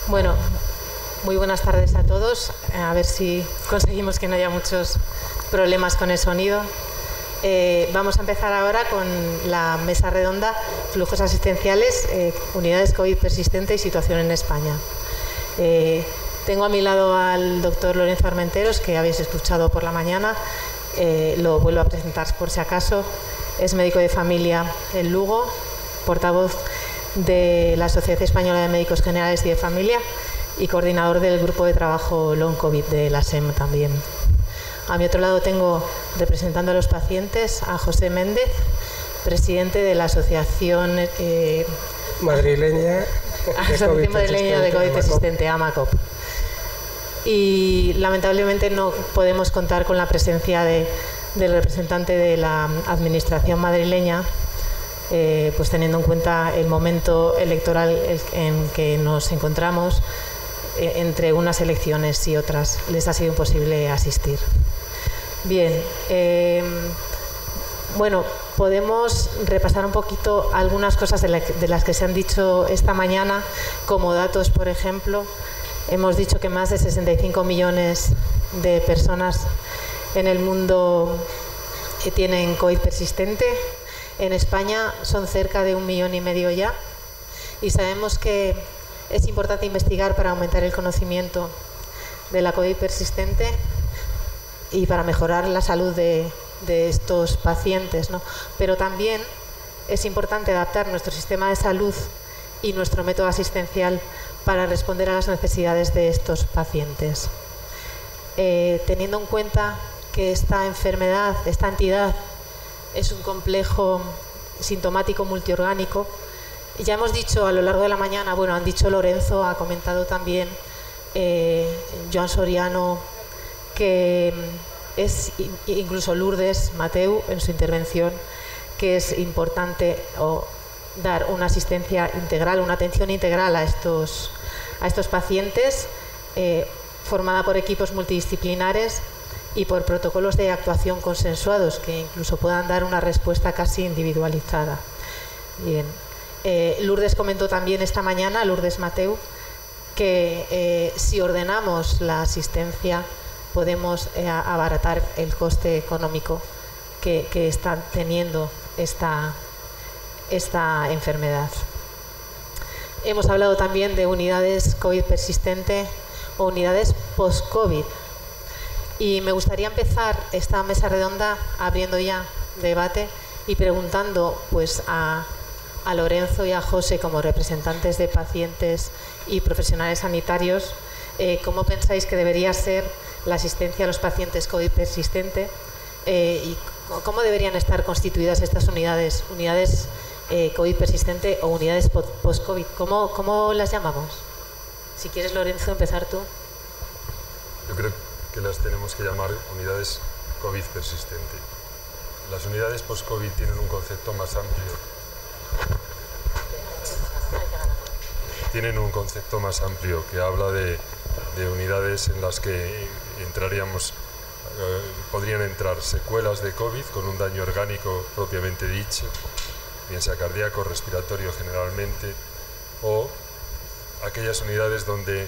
Bueno, muy buenas tardes a todos. A ver si conseguimos que no haya muchos problemas con el sonido. Vamos a empezar ahora con la mesa redonda, flujos asistenciales, unidades COVID persistente y situación en España. Tengo a mi lado al doctor Lorenzo Armenteros, que habéis escuchado por la mañana. Lo vuelvo a presentar por si acaso. Es médico de familia en Lugo, portavoz de la Sociedad Española de Médicos Generales y de Familia y coordinador del grupo de trabajo Long COVID de la SEM también. A mi otro lado tengo, representando a los pacientes, a José Méndez, presidente de la Asociación Madrileña de COVID persistente, AMACOP. Y lamentablemente no podemos contar con la presencia del representante de la Administración madrileña, pues teniendo en cuenta el momento electoral en que nos encontramos, entre unas elecciones y otras. Les ha sido imposible asistir. Bien, bueno, podemos repasar un poquito algunas cosas de las que se han dicho esta mañana, como datos, por ejemplo. Hemos dicho que más de 65 millones de personas en el mundo tienen COVID persistente. En España son cerca de 1,5 millones ya. Y sabemos que es importante investigar para aumentar el conocimiento de la COVID persistente y para mejorar la salud de estos pacientes, ¿no? Pero también es importante adaptar nuestro sistema de salud y nuestro método asistencial para responder a las necesidades de estos pacientes. Teniendo en cuenta que esta enfermedad, esta entidad, es un complejo sintomático multiorgánico, ya hemos dicho a lo largo de la mañana, bueno, han dicho Lorenzo, ha comentado también Joan Soriano, que es incluso Lourdes Mateu en su intervención, que es importante dar una asistencia integral, una atención integral a estos pacientes, formada por equipos multidisciplinares y por protocolos de actuación consensuados que incluso puedan dar una respuesta casi individualizada. Bien. Lourdes comentó también esta mañana, Lourdes Mateu, que si ordenamos la asistencia podemos abaratar el coste económico que está teniendo esta enfermedad. Hemos hablado también de unidades COVID persistente o unidades post-COVID. Y me gustaría empezar esta mesa redonda abriendo ya debate y preguntando pues, a Lorenzo y a José, como representantes de pacientes y profesionales sanitarios, cómo pensáis que debería ser la asistencia a los pacientes COVID persistente y cómo deberían estar constituidas estas unidades COVID persistente o unidades post-COVID. ¿Cómo las llamamos? Si quieres, Lorenzo, empezar tú. Yo creo que las tenemos que llamar unidades COVID persistente. Las unidades post-COVID tienen un concepto más amplio. Tienen un concepto más amplio que habla de unidades en las que podrían entrar secuelas de COVID con un daño orgánico propiamente dicho, bien sea cardíaco, respiratorio generalmente, o aquellas unidades donde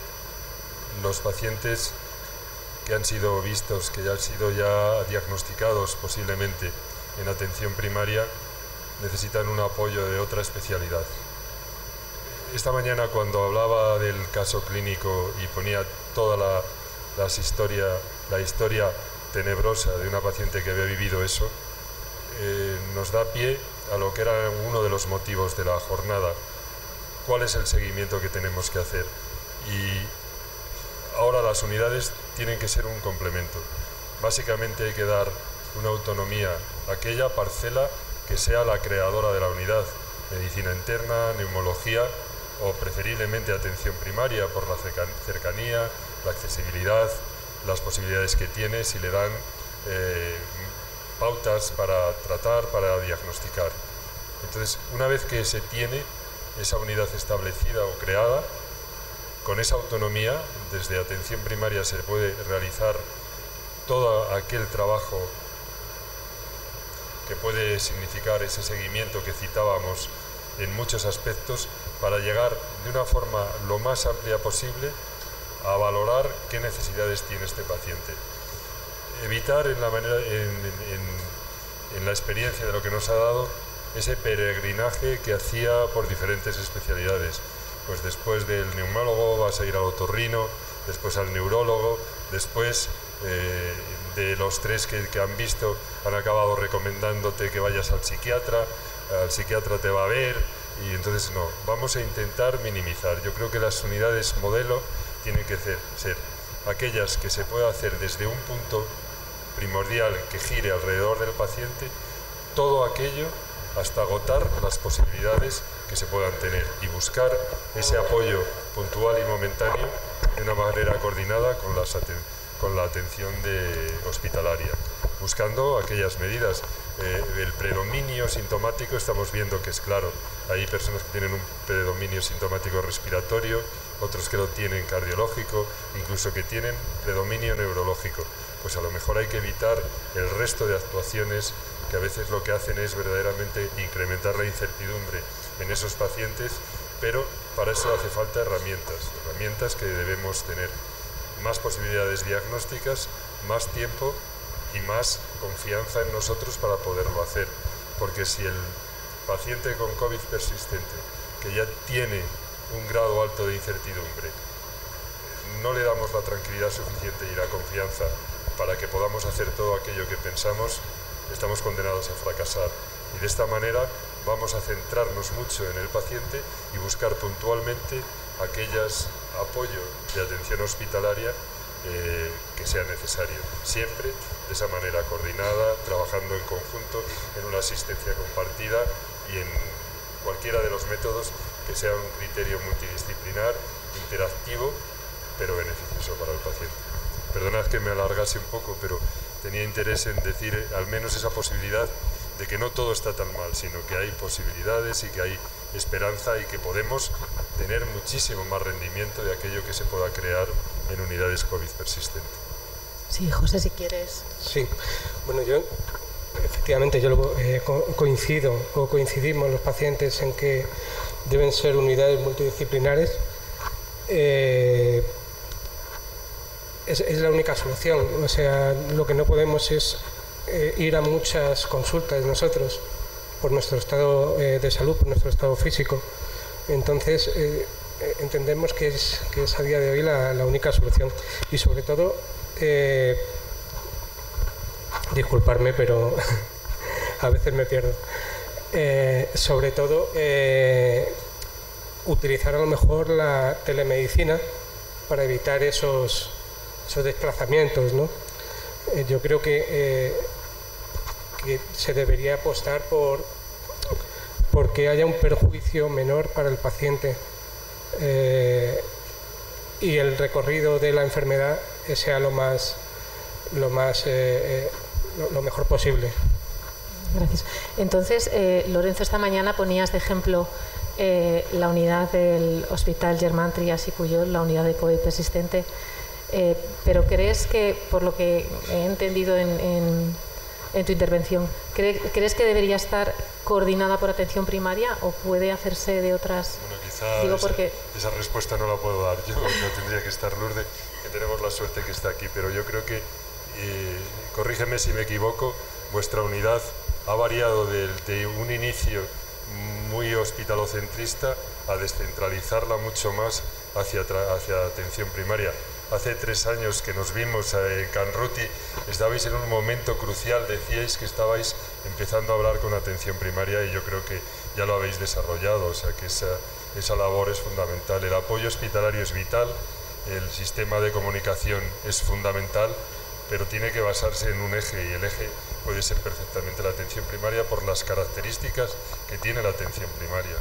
los pacientes que han sido vistos, que ya han sido diagnosticados posiblemente en atención primaria, necesitan un apoyo de otra especialidad. Esta mañana, cuando hablaba del caso clínico y ponía toda la historia tenebrosa de una paciente que había vivido eso, nos da pie a lo que era uno de los motivos de la jornada. ¿Cuál es el seguimiento que tenemos que hacer? Y ahora las unidades tienen que ser un complemento. Básicamente hay que dar una autonomía a aquella parcela que sea la creadora de la unidad. Medicina interna, neumología o preferiblemente atención primaria por la cercanía, la accesibilidad, las posibilidades que tiene, si le dan pautas para tratar, para diagnosticar. Entonces, una vez que se tiene esa unidad establecida o creada, con esa autonomía, desde atención primaria se puede realizar todo aquel trabajo que puede significar ese seguimiento que citábamos en muchos aspectos para llegar de una forma lo más amplia posible a valorar qué necesidades tiene este paciente. Evitar en la experiencia de lo que nos ha dado ese peregrinaje que hacía por diferentes especialidades. Pues después del neumólogo vas a ir al otorrino, después al neurólogo, después de los 3 que han visto han acabado recomendándote que vayas al psiquiatra te va a ver, y entonces no, vamos a intentar minimizar. Yo creo que las unidades modelo tienen que ser aquellas que se pueda hacer desde un punto primordial que gire alrededor del paciente, todo aquello hasta agotar las posibilidades que se puedan tener y buscar ese apoyo puntual y momentáneo de una manera coordinada con la atención hospitalaria, buscando aquellas medidas. El predominio sintomático estamos viendo que es claro, hay personas que tienen un predominio sintomático respiratorio, otros que lo tienen cardiológico, incluso que tienen predominio neurológico. Pues a lo mejor hay que evitar el resto de actuaciones que a veces lo que hacen es verdaderamente incrementar la incertidumbre en esos pacientes, pero para eso hace falta herramientas que debemos tener, más posibilidades diagnósticas, más tiempo y más confianza en nosotros para poderlo hacer, porque si el paciente con COVID persistente, que ya tiene un grado alto de incertidumbre, no le damos la tranquilidad suficiente y la confianza para que podamos hacer todo aquello que pensamos, estamos condenados a fracasar. Y de esta manera vamos a centrarnos mucho en el paciente y buscar puntualmente aquellos apoyos de atención hospitalaria que sea necesario, siempre de esa manera coordinada, trabajando en conjunto, en una asistencia compartida y en cualquiera de los métodos que sea un criterio multidisciplinar, interactivo, pero beneficioso para el paciente. Perdonad que me alargase un poco, pero tenía interés en decir al menos esa posibilidad de que no todo está tan mal, sino que hay posibilidades y que hay esperanza y que podemos tener muchísimo más rendimiento de aquello que se pueda crear en unidades COVID persistentes. Sí, José, si quieres. Sí, bueno, efectivamente coincidimos los pacientes en que deben ser unidades multidisciplinares. Es la única solución, o sea, lo que no podemos es ir a muchas consultas nosotros por nuestro estado de salud, por nuestro estado físico. Entonces entendemos que es a día de hoy la única solución, y sobre todo disculparme, pero a veces me pierdo, sobre todo utilizar a lo mejor la telemedicina para evitar esos desplazamientos, ¿no? Yo creo que se debería apostar por que haya un perjuicio menor para el paciente y el recorrido de la enfermedad sea lo mejor posible. Gracias. Entonces, Lorenzo, esta mañana ponías de ejemplo la unidad del Hospital Germán Trias y Pujol, la unidad de COVID persistente, pero ¿crees que, por lo que he entendido en tu intervención, ¿crees que debería estar coordinada por atención primaria o puede hacerse de otras? Bueno, quizá esa respuesta no la puedo dar yo, no tendría que estar Lourdes, que tenemos la suerte que está aquí, pero yo creo que, corrígeme si me equivoco, vuestra unidad ha variado de un inicio muy hospitalocentrista a descentralizarla mucho más hacia atención primaria. Hace 3 años que nos vimos en Canruti, estabais en un momento crucial, decíais que estabais empezando a hablar con atención primaria y yo creo que ya lo habéis desarrollado, o sea que esa labor es fundamental. El apoyo hospitalario es vital, el sistema de comunicación es fundamental, pero tiene que basarse en un eje y el eje puede ser perfectamente la atención primaria por las características que tiene la atención primaria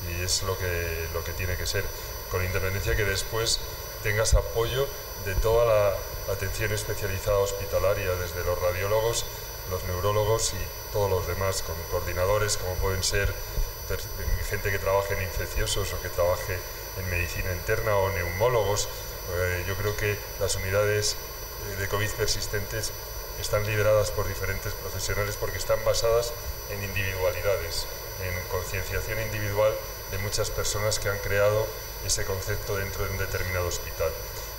y es lo que tiene que ser, con independencia que después tengas apoyo de toda la atención especializada hospitalaria, desde los radiólogos, los neurólogos y todos los demás, con coordinadores como pueden ser gente que trabaje en infecciosos o que trabaje en medicina interna o neumólogos. Yo creo que las unidades de COVID persistentes están lideradas por diferentes profesionales porque están basadas en individualidades. en concienciación individual de muchas personas que han creado ese concepto dentro de un determinado hospital.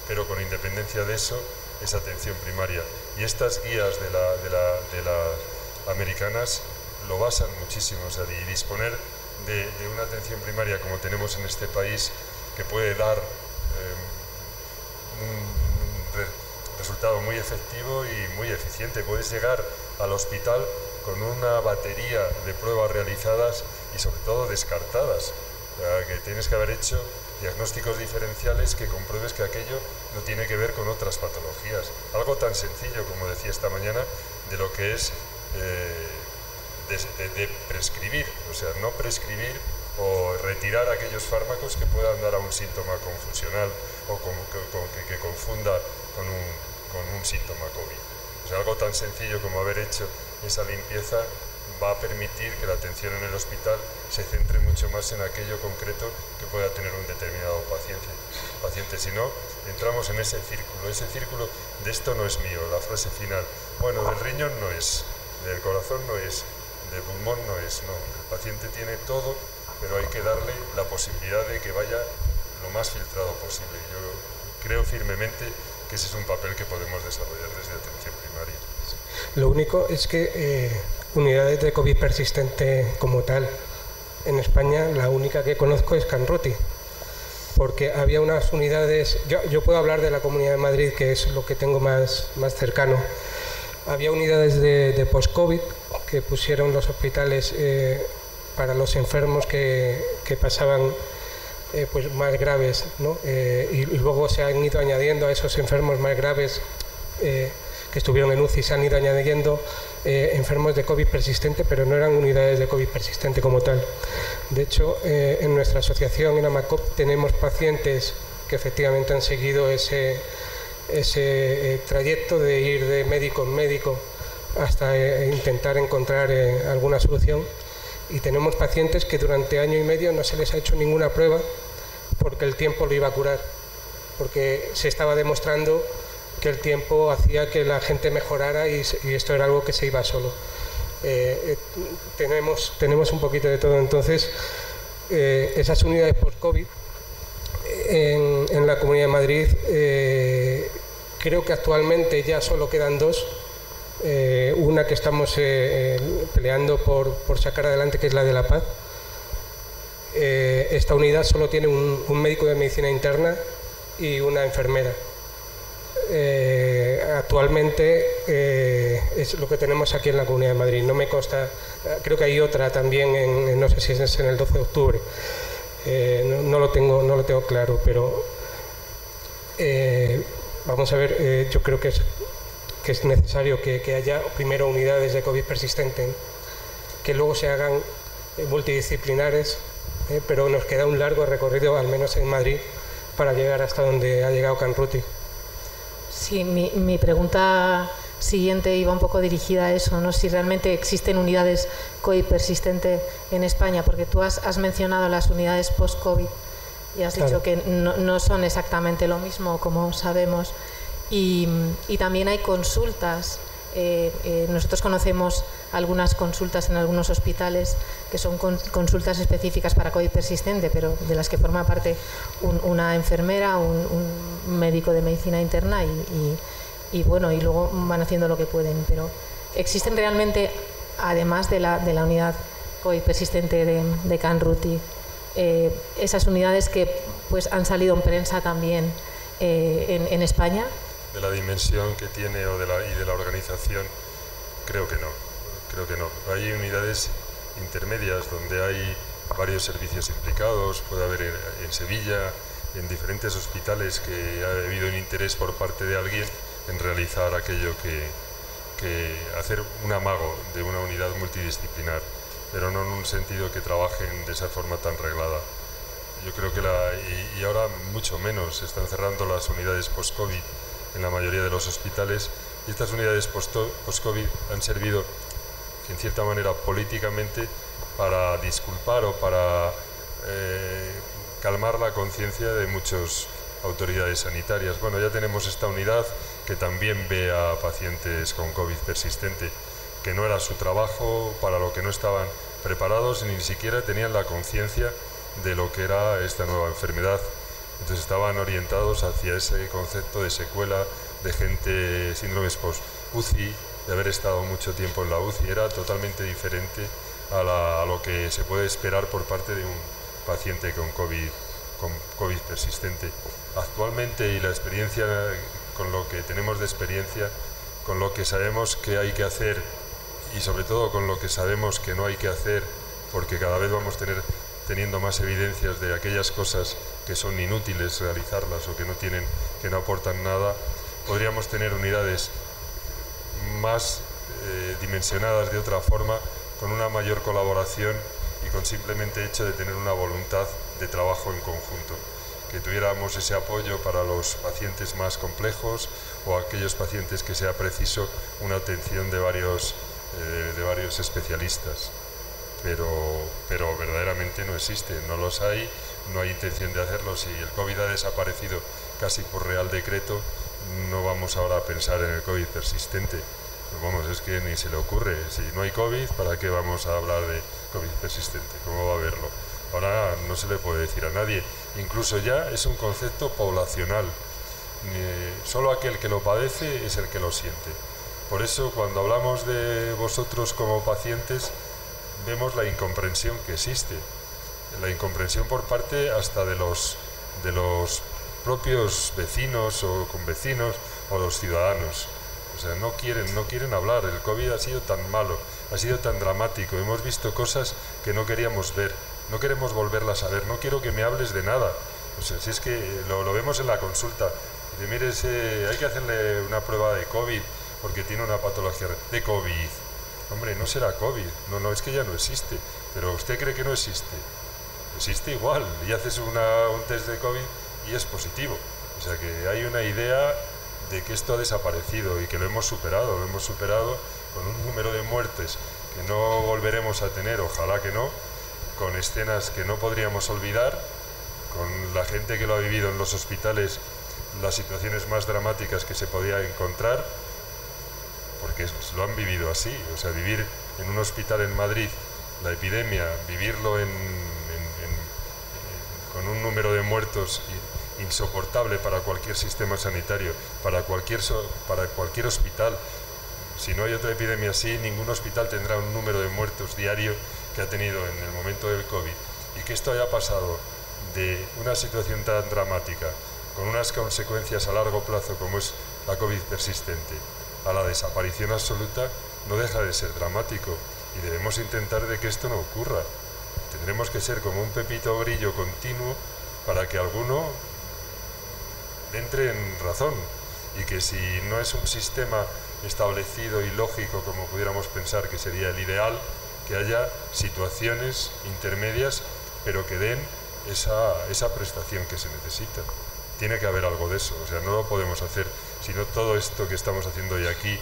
Pero con independencia de eso, es atención primaria. Y estas guías de las americanas lo basan muchísimo, o sea, y disponer de una atención primaria como tenemos en este país, que puede dar un resultado muy efectivo y muy eficiente. Puedes llegar al hospital con una batería de pruebas realizadas y sobre todo descartadas, o sea, que tienes que haber hecho diagnósticos diferenciales que compruebes que aquello no tiene que ver con otras patologías. Algo tan sencillo, como decía esta mañana, de lo que es de prescribir, o sea, no prescribir o retirar aquellos fármacos que puedan dar a un síntoma confusional o que confunda con un síntoma COVID. O sea, algo tan sencillo como haber hecho esa limpieza va a permitir que la atención en el hospital se centre mucho más en aquello concreto que pueda tener un determinado paciente. Si no, entramos en ese círculo de esto no es mío, la frase final, bueno, del riñón no es, del corazón no es, del pulmón no es, no. El paciente tiene todo, pero hay que darle la posibilidad de que vaya lo más filtrado posible. Yo creo firmemente que ese es un papel que podemos desarrollar desde atención primaria. Lo único es que unidades de COVID persistente como tal, en España la única que conozco es Canruti, porque había unas unidades, yo puedo hablar de la Comunidad de Madrid, que es lo que tengo más cercano. Había unidades de post-COVID que pusieron los hospitales para los enfermos que pasaban pues más graves, ¿no? Y luego se han ido añadiendo a esos enfermos más graves que estuvieron en UCI, se han ido añadiendo enfermos de COVID persistente, pero no eran unidades de COVID persistente como tal. De hecho, en nuestra asociación, en AMACOP, tenemos pacientes que efectivamente han seguido ese trayecto de ir de médico en médico hasta intentar encontrar alguna solución, y tenemos pacientes que durante año y medio no se les ha hecho ninguna prueba porque el tiempo lo iba a curar, porque se estaba demostrando que el tiempo hacía que la gente mejorara y esto era algo que se iba solo. Tenemos un poquito de todo. Entonces, esas unidades post-COVID en la Comunidad de Madrid, creo que actualmente ya solo quedan dos. Una que estamos peleando por sacar adelante, que es la de La Paz. Esta unidad solo tiene un médico de medicina interna y una enfermera. Actualmente es lo que tenemos aquí en la Comunidad de Madrid. No me consta, creo que hay otra también, no sé si es en el 12 de octubre. No lo tengo claro, pero vamos a ver, yo creo que es necesario que haya primero unidades de COVID persistente, que luego se hagan multidisciplinares, pero nos queda un largo recorrido, al menos en Madrid, para llegar hasta donde ha llegado Canruti. Sí, mi pregunta siguiente iba un poco dirigida a eso, ¿no? Si realmente existen unidades COVID persistente en España, porque tú has mencionado las unidades post-COVID y has dicho que no son exactamente lo mismo, como sabemos. Y también hay consultas. Nosotros conocemos algunas consultas en algunos hospitales que son consultas específicas para COVID persistente, pero de las que forma parte una enfermera, un médico de medicina interna y luego van haciendo lo que pueden. Pero existen realmente, además de la unidad COVID persistente de Canruti, esas unidades que pues han salido en prensa también en España. De la dimensión que tiene y de la organización, creo que no. Hay unidades intermedias donde hay varios servicios implicados, puede haber en Sevilla, en diferentes hospitales, que ha habido un interés por parte de alguien en realizar aquello que hacer un amago de una unidad multidisciplinar, pero no en un sentido que trabajen de esa forma tan reglada. Yo creo que y ahora mucho menos, se están cerrando las unidades post-COVID en la mayoría de los hospitales, y estas unidades post-COVID han servido en cierta manera políticamente para disculpar o para calmar la conciencia de muchas autoridades sanitarias. Bueno, ya tenemos esta unidad que también ve a pacientes con COVID persistente, que no era su trabajo, para lo que no estaban preparados ni siquiera tenían la conciencia de lo que era esta nueva enfermedad. Entonces estaban orientados hacia ese concepto de secuela, de gente, síndromes post-UCI, de haber estado mucho tiempo en la UCI. Era totalmente diferente a lo que se puede esperar por parte de un paciente con COVID persistente. Actualmente, y la experiencia, con lo que tenemos de experiencia, con lo que sabemos que hay que hacer y sobre todo con lo que sabemos que no hay que hacer, porque cada vez vamos teniendo más evidencias de aquellas cosas que son inútiles realizarlas o que no aportan nada, podríamos tener unidades más dimensionadas de otra forma, con una mayor colaboración y con simplemente hecho de tener una voluntad de trabajo en conjunto, que tuviéramos ese apoyo para los pacientes más complejos o aquellos pacientes que sea preciso una atención de varios especialistas. Pero verdaderamente no existe, no los hay, no hay intención de hacerlos. Si el COVID ha desaparecido casi por real decreto, no vamos ahora a pensar en el COVID persistente. Vamos, es que ni se le ocurre. Si no hay COVID, ¿para qué vamos a hablar de COVID persistente? ¿Cómo va a verlo? Ahora no se le puede decir a nadie. Incluso ya es un concepto poblacional. Solo aquel que lo padece es el que lo siente. Por eso, cuando hablamos de vosotros como pacientes, vemos la incomprensión que existe. La incomprensión por parte hasta de los propios vecinos o convecinos o los ciudadanos. O sea, no quieren hablar. El COVID ha sido tan malo, ha sido tan dramático. Hemos visto cosas que no queríamos ver, no queremos volverlas a ver. No quiero que me hables de nada. O sea, si es que lo vemos en la consulta. De, mire, hay que hacerle una prueba de COVID porque tiene una patología de COVID. Hombre, no será COVID. No, es que ya no existe. Pero ¿usted cree que no existe? Existe igual. Y haces un test de COVID y es positivo. O sea que hay una idea de que esto ha desaparecido y que lo hemos superado con un número de muertes que no volveremos a tener, ojalá que no, con escenas que no podríamos olvidar, con la gente que lo ha vivido en los hospitales, las situaciones más dramáticas que se podía encontrar, porque lo han vivido así. O sea, vivir en un hospital en Madrid la epidemia, vivirlo con un número de muertos insoportable para cualquier sistema sanitario, para cualquier hospital. Si no hay otra epidemia así, ningún hospital tendrá un número de muertos diario que ha tenido en el momento del COVID. Y que esto haya pasado de una situación tan dramática, con unas consecuencias a largo plazo como es la COVID persistente, a la desaparición absoluta, no deja de ser dramático. Y debemos intentar de que esto no ocurra. Tendremos que ser como un pepito grillo continuo para que alguno entre en razón, y que si no es un sistema establecido y lógico como pudiéramos pensar que sería el ideal, que haya situaciones intermedias pero que den esa prestación que se necesita. Tiene que haber algo de eso. O sea, no lo podemos hacer, sino todo esto que estamos haciendo hoy aquí,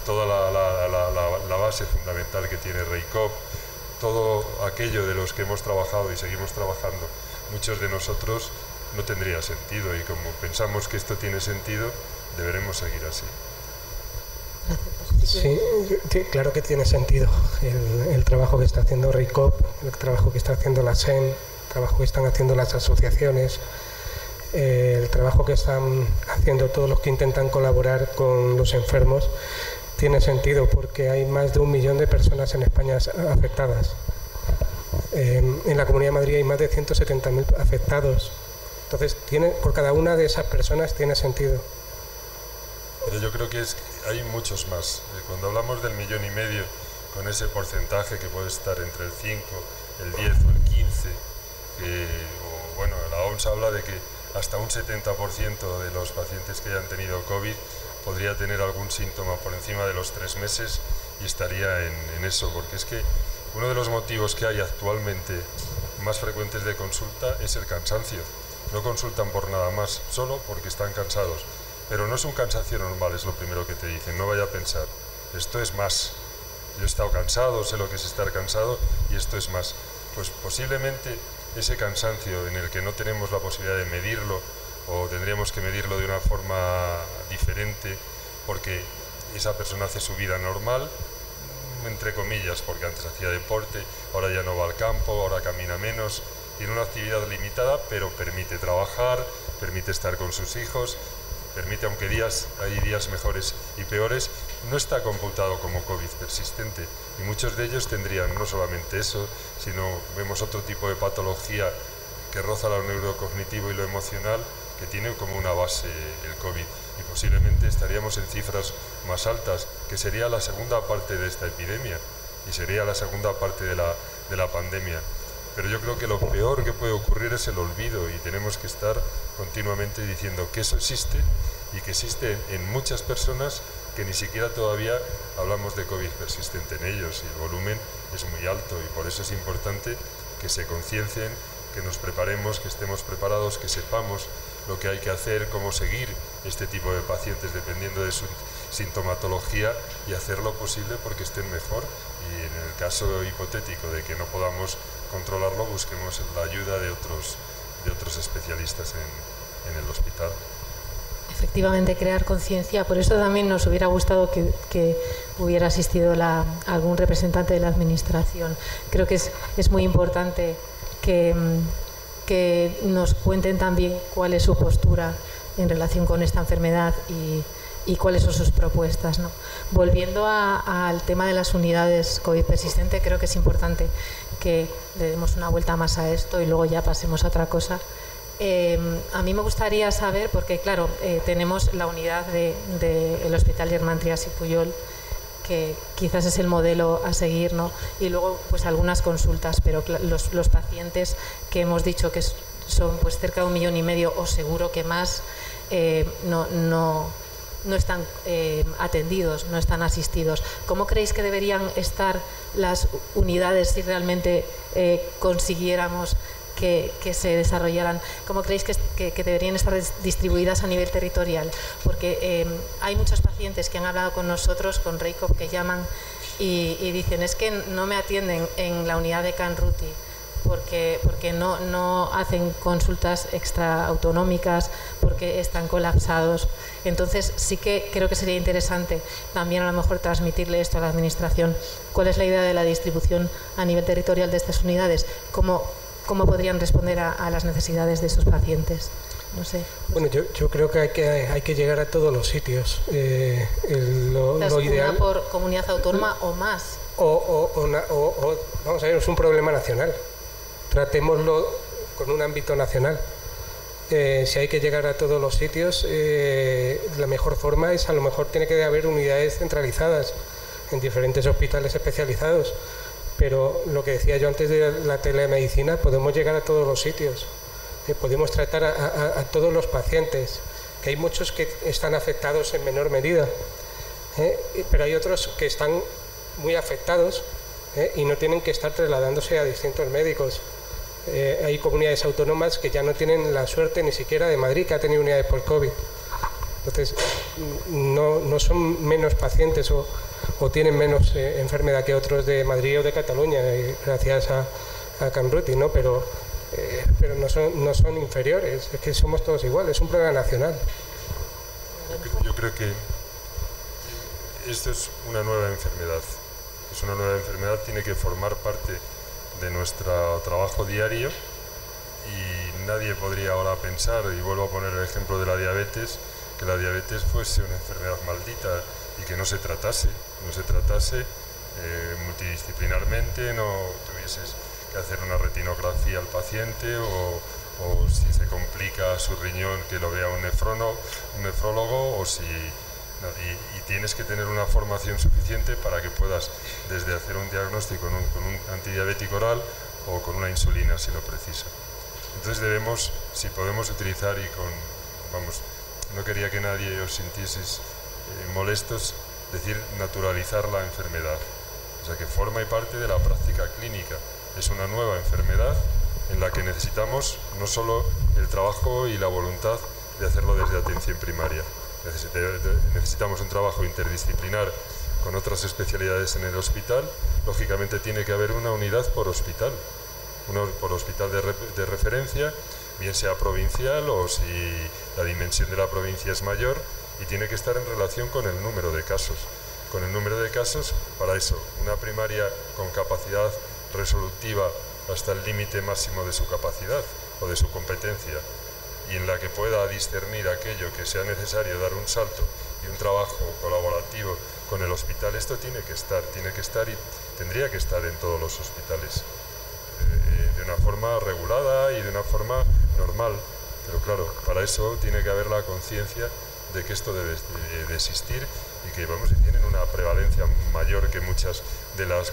toda la base fundamental que tiene REICOP, todo aquello de los que hemos trabajado y seguimos trabajando muchos de nosotros, no tendría sentido, y como pensamos que esto tiene sentido, deberemos seguir así. Sí, claro que tiene sentido. El trabajo que está haciendo REICOP, el trabajo que está haciendo la SEM, el trabajo que están haciendo las asociaciones, el trabajo que están haciendo todos los que intentan colaborar con los enfermos, tiene sentido porque hay más de 1 millón de personas en España afectadas. En la Comunidad de Madrid hay más de 170.000 afectados. Entonces, por cada una de esas personas tiene sentido. Pero yo creo que hay muchos más. Cuando hablamos del 1,5 millones, con ese porcentaje que puede estar entre el 5, el 10 o el 15, la OMS habla de que hasta un 70% de los pacientes que hayan tenido COVID podría tener algún síntoma por encima de los 3 meses y estaría en eso, porque es que uno de los motivos que hay actualmente más frecuentes de consulta es el cansancio. No consultan por nada más, solo porque están cansados. Pero no es un cansancio normal, es lo primero que te dicen. No vaya a pensar, esto es más. Yo he estado cansado, sé lo que es estar cansado y esto es más. Pues posiblemente ese cansancio en el que no tenemos la posibilidad de medirlo, o tendríamos que medirlo de una forma diferente porque esa persona hace su vida normal, entre comillas, porque antes hacía deporte, ahora ya no va al campo, ahora camina menos, tiene una actividad limitada, pero permite trabajar, permite estar con sus hijos, permite, aunque hay días mejores y peores, no está computado como COVID persistente, y muchos de ellos tendrían no solamente eso, sino vemos otro tipo de patología que roza lo neurocognitivo y lo emocional, que tiene como una base el COVID, y posiblemente estaríamos en cifras más altas, que sería la segunda parte de esta epidemia y sería la segunda parte de la pandemia. Pero yo creo que lo peor que puede ocurrir es el olvido, y tenemos que estar continuamente diciendo que eso existe, y que existe en muchas personas que ni siquiera todavía hablamos de COVID persistente en ellos, y el volumen es muy alto, y por eso es importante que se conciencien, que nos preparemos, que estemos preparados, que sepamos lo que hay que hacer, cómo seguir este tipo de pacientes dependiendo de su sintomatología, y hacer lo posible porque estén mejor, y en el caso hipotético de que no podamos controlarlo, busquemos la ayuda de otros especialistas en el hospital. Efectivamente, crear conciencia. Por eso también nos hubiera gustado que hubiera asistido algún representante de la Administración. Creo que es muy importante que nos cuenten también cuál es su postura en relación con esta enfermedad y cuáles son sus propuestas, ¿no? Volviendo al tema de las unidades COVID persistente, creo que es importante que le demos una vuelta más a esto y luego ya pasemos a otra cosa. A mí me gustaría saber, porque claro, tenemos la unidad del Hospital Germán Trias y Pujol, que quizás es el modelo a seguir, ¿no? Y luego pues algunas consultas, pero los pacientes que hemos dicho que son pues cerca de 1,5 millones o seguro que más, no están atendidos, no están asistidos. ¿Cómo creéis que deberían estar las unidades si realmente consiguiéramos que se desarrollaran? ¿Cómo creéis que deberían estar distribuidas a nivel territorial? Porque hay muchos pacientes que han hablado con nosotros, con Reikov, que llaman y dicen, es que no me atienden en la unidad de Canruti porque no hacen consultas extraautonómicas, porque están colapsados. Entonces sí que creo que sería interesante también a lo mejor transmitirle esto a la Administración. ¿Cuál es la idea de la distribución a nivel territorial de estas unidades? ¿Cómo podrían responder a las necesidades de esos pacientes? No sé. Bueno, yo creo que hay que llegar a todos los sitios. Lo ideal, una por comunidad autónoma o más. Vamos a ver, es un problema nacional. Tratémoslo con un ámbito nacional. Si hay que llegar a todos los sitios, la mejor forma es, a lo mejor tiene que haber unidades centralizadas en diferentes hospitales especializados. Pero lo que decía yo antes de la telemedicina, podemos llegar a todos los sitios, podemos tratar a todos los pacientes, que hay muchos que están afectados en menor medida, pero hay otros que están muy afectados y no tienen que estar trasladándose a distintos médicos. Hay comunidades autónomas que ya no tienen la suerte ni siquiera de Madrid, que ha tenido unidades por COVID. Entonces, no son menos pacientes o tienen menos enfermedad que otros de Madrid o de Cataluña, gracias a Canruti, ¿no? Pero no son inferiores, es que somos todos iguales, es un problema nacional. Yo creo que esto es una nueva enfermedad. Es una nueva enfermedad, tiene que formar parte de nuestro trabajo diario, y nadie podría ahora pensar, y vuelvo a poner el ejemplo de la diabetes, que la diabetes fuese una enfermedad maldita y que no se tratase multidisciplinarmente, no tuvieses que hacer una retinografía al paciente o si se complica su riñón que lo vea un nefrólogo y tienes que tener una formación suficiente para que puedas desde hacer un diagnóstico con un antidiabético oral o con una insulina si lo precisa. Entonces debemos, si podemos utilizar no quería que nadie os sintieseis molestos, decir naturalizar la enfermedad, o sea que forma parte de la práctica clínica. Es una nueva enfermedad en la que necesitamos no solo el trabajo y la voluntad de hacerlo desde atención primaria, necesitamos un trabajo interdisciplinar con otras especialidades en el hospital. Lógicamente tiene que haber una unidad por hospital, de referencia, bien sea provincial o si la dimensión de la provincia es mayor, y tiene que estar en relación con el número de casos. con el número de casos, para eso, una primaria con capacidad resolutiva hasta el límite máximo de su capacidad o de su competencia, y en la que pueda discernir aquello que sea necesario dar un salto y un trabajo colaborativo con el hospital. Esto tiene que estar y tendría que estar en todos los hospitales, de una forma regulada y de una forma normal, pero claro, para eso tiene que haber la conciencia de que esto debe de existir y que tienen una prevalencia mayor que muchas de las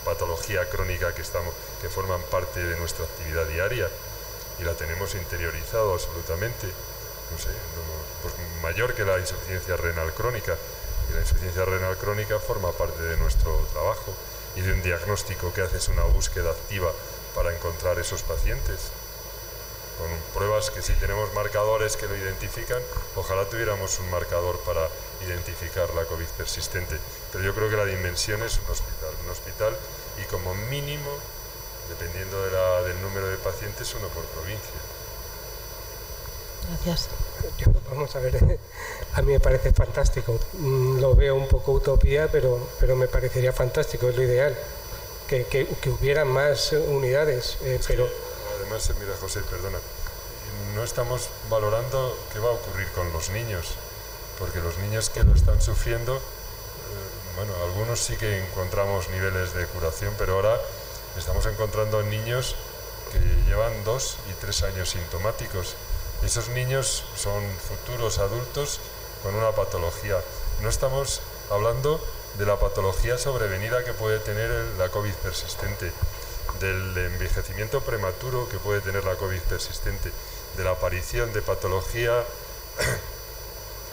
patologías crónicas que forman parte de nuestra actividad diaria, y la tenemos interiorizado absolutamente, pues mayor que la insuficiencia renal crónica, y la insuficiencia renal crónica forma parte de nuestro trabajo y de un diagnóstico que haces una búsqueda activa para encontrar esos pacientes, con pruebas que si tenemos marcadores que lo identifican, ojalá tuviéramos un marcador para identificar la COVID persistente, pero yo creo que la dimensión es un hospital y como mínimo, dependiendo del número de pacientes, uno por provincia. Gracias. Vamos a ver, a mí me parece fantástico, lo veo un poco utopía, pero me parecería fantástico, es lo ideal, que hubiera más unidades, pero... Además, mira José, perdona, no estamos valorando qué va a ocurrir con los niños, porque los niños que lo están sufriendo, algunos sí que encontramos niveles de curación, pero ahora estamos encontrando niños que llevan 2 y 3 años sintomáticos. Esos niños son futuros adultos con una patología. No estamos hablando de la patología sobrevenida que puede tener la COVID persistente, del envejecimiento prematuro que puede tener la COVID persistente, de la aparición de patología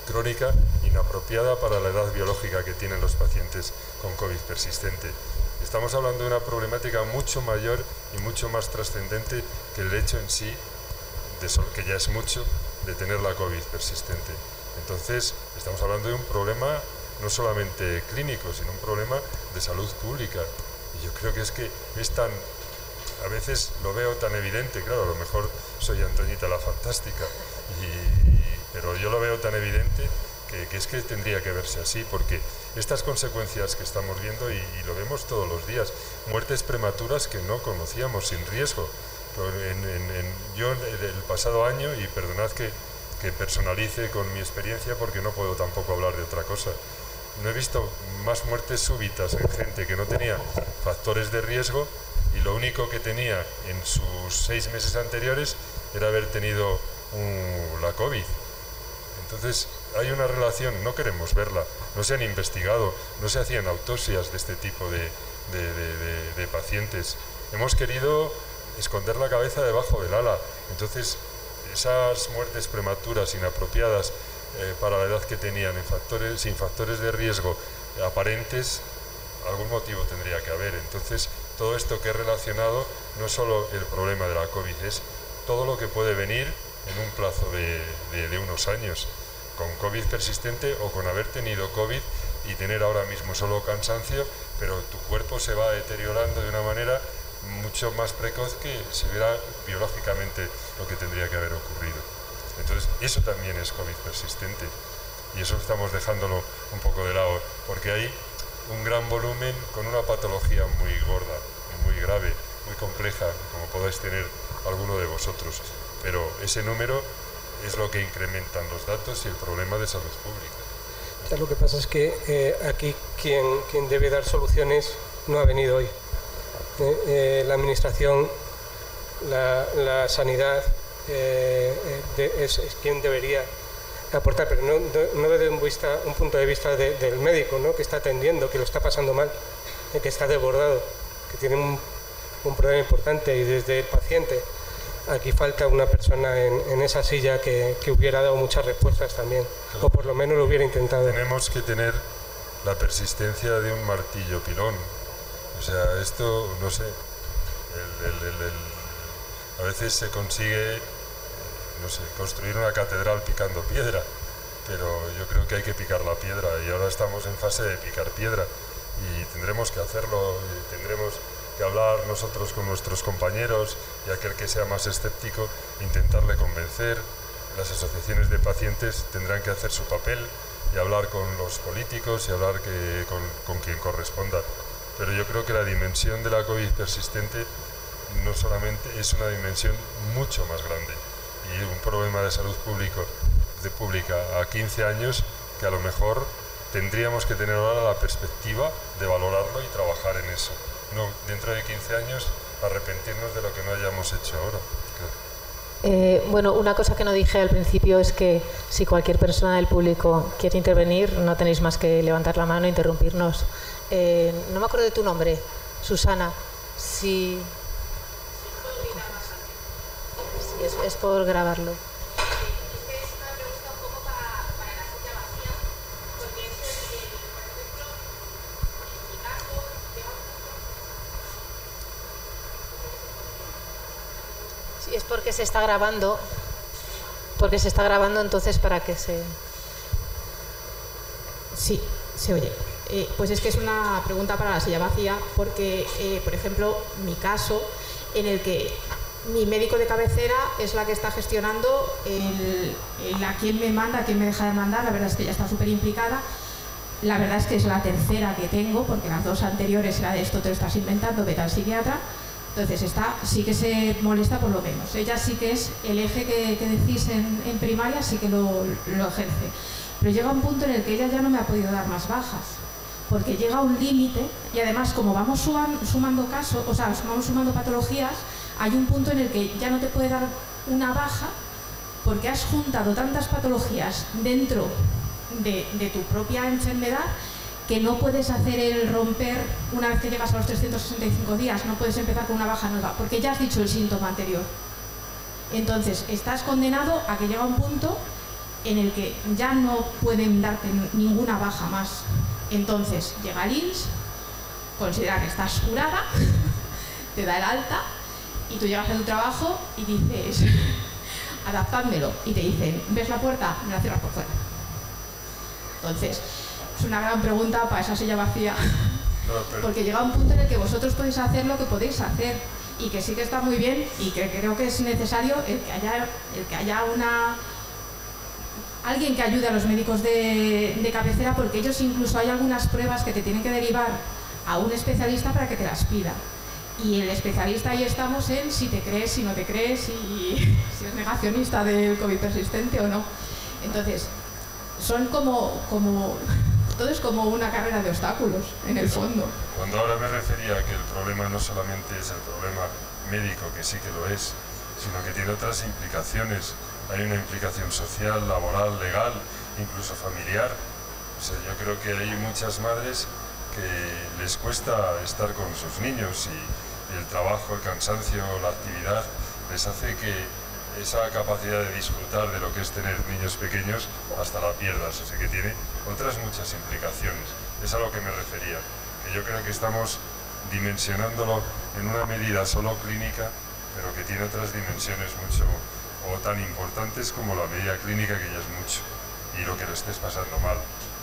crónica inapropiada para la edad biológica que tienen los pacientes con COVID persistente. Estamos hablando de una problemática mucho mayor y mucho más trascendente que el hecho en sí, que ya es mucho, de tener la COVID persistente. Entonces, estamos hablando de un problema no solamente clínico, sino un problema de salud pública. Y yo creo que es a veces lo veo tan evidente, claro, a lo mejor soy Antoñita la fantástica, pero yo lo veo tan evidente que es que tendría que verse así, porque estas consecuencias que estamos viendo, y lo vemos todos los días, muertes prematuras que no conocíamos, sin riesgo. Yo el pasado año, y perdonad que personalice con mi experiencia porque no puedo tampoco hablar de otra cosa, no he visto más muertes súbitas en gente que no tenía factores de riesgo y lo único que tenía en sus 6 meses anteriores era haber tenido la COVID. Entonces hay una relación, no queremos verla, no se han investigado, no se hacían autopsias de este tipo de pacientes. Hemos querido esconder la cabeza debajo del ala. Entonces esas muertes prematuras inapropiadas para la edad que tenían, sin factores de riesgo aparentes, algún motivo tendría que haber. Entonces todo esto que he relacionado no es solo el problema de la COVID, es todo lo que puede venir en un plazo de unos años, con COVID persistente o con haber tenido COVID y tener ahora mismo solo cansancio, pero tu cuerpo se va deteriorando de una manera mucho más precoz que si hubiera biológicamente lo que tendría que haber ocurrido. Entonces, eso también es COVID persistente, y eso estamos dejándolo un poco de lado, porque hay un gran volumen con una patología muy gorda, muy grave, muy compleja, como podéis tener alguno de vosotros, pero ese número es lo que incrementan los datos y el problema de salud pública. Ya, lo que pasa es que aquí quien debe dar soluciones no ha venido hoy. La administración, la sanidad es quien debería aportar, pero no desde un punto de vista del médico, ¿no?, que está atendiendo, que lo está pasando mal, que está desbordado, que tiene un problema importante, y desde el paciente. Aquí falta una persona en esa silla que hubiera dado muchas respuestas también, o por lo menos lo hubiera intentado. Tenemos que tener la persistencia de un martillo pilón. O sea, esto, no sé, a veces se consigue, no sé, construir una catedral picando piedra, pero yo creo que hay que picar la piedra, y ahora estamos en fase de picar piedra, y tendremos que hacerlo, y tendremos que hablar nosotros con nuestros compañeros, y aquel que sea más escéptico, intentarle convencer. Las asociaciones de pacientes tendrán que hacer su papel, y hablar con los políticos y hablar con quien corresponda. Pero yo creo que la dimensión de la COVID persistente no solamente es una dimensión mucho más grande y un problema de salud pública a 15 años que a lo mejor tendríamos que tener ahora la perspectiva de valorarlo y trabajar en eso. No dentro de 15 años arrepentirnos de lo que no hayamos hecho ahora. Bueno, una cosa que no dije al principio es que si cualquier persona del público quiere intervenir, no tenéis más que levantar la mano e interrumpirnos. No me acuerdo de tu nombre, Susana. Sí, es por grabarlo. Es porque se está grabando, entonces para que se... Sí, se oye. Pues es que es una pregunta para la silla vacía, porque, por ejemplo, mi caso, en el que mi médico de cabecera es la que está gestionando el a quién me manda, a quién me deja de mandar. La verdad es que ella está súper implicada. La verdad es que es la tercera que tengo, porque las dos anteriores era de esto te lo estás inventando, vete al psiquiatra. Entonces sí que se molesta por lo menos. Ella sí que es el eje que decís en primaria, sí que lo ejerce. Pero llega un punto en el que ella ya no me ha podido dar más bajas, porque llega un límite y además como vamos sumando casos, o sea, vamos sumando patologías, hay un punto en el que ya no te puede dar una baja porque has juntado tantas patologías dentro de tu propia enfermedad que no puedes hacer el romper una vez que llegas a los 365 días, no puedes empezar con una baja nueva, porque ya has dicho el síntoma anterior. Entonces, estás condenado a que llega un punto en el que ya no pueden darte ninguna baja más. Entonces, llega el INS, considera que estás curada, te da el alta, y tú llegas a tu trabajo y dices, adaptádmelo, y te dicen, ¿ves la puerta? Me la cierras por fuera. Entonces, es una gran pregunta para esa silla vacía, porque llega un punto en el que vosotros podéis hacer lo que podéis hacer y que sí que está muy bien y que creo que es necesario el que haya alguien que ayude a los médicos de cabecera, porque ellos incluso hay algunas pruebas que te tienen que derivar a un especialista para que te las pida. Y el especialista ahí estamos en si te crees, si no te crees, si es negacionista del COVID persistente o no. Entonces, son todo es como una carrera de obstáculos, en el fondo. Cuando ahora me refería a que el problema no solamente es el problema médico, que sí que lo es, sino que tiene otras implicaciones. Hay una implicación social, laboral, legal, incluso familiar. O sea, yo creo que hay muchas madres que les cuesta estar con sus niños y el trabajo, el cansancio, la actividad les hace que esa capacidad de disfrutar de lo que es tener niños pequeños hasta la pierdas, o sea que tiene otras muchas implicaciones. Es a lo que me refería, que yo creo que estamos dimensionándolo en una medida solo clínica, pero que tiene otras dimensiones mucho o tan importantes como la medida clínica, que ya es mucho, y lo que lo estés pasando mal.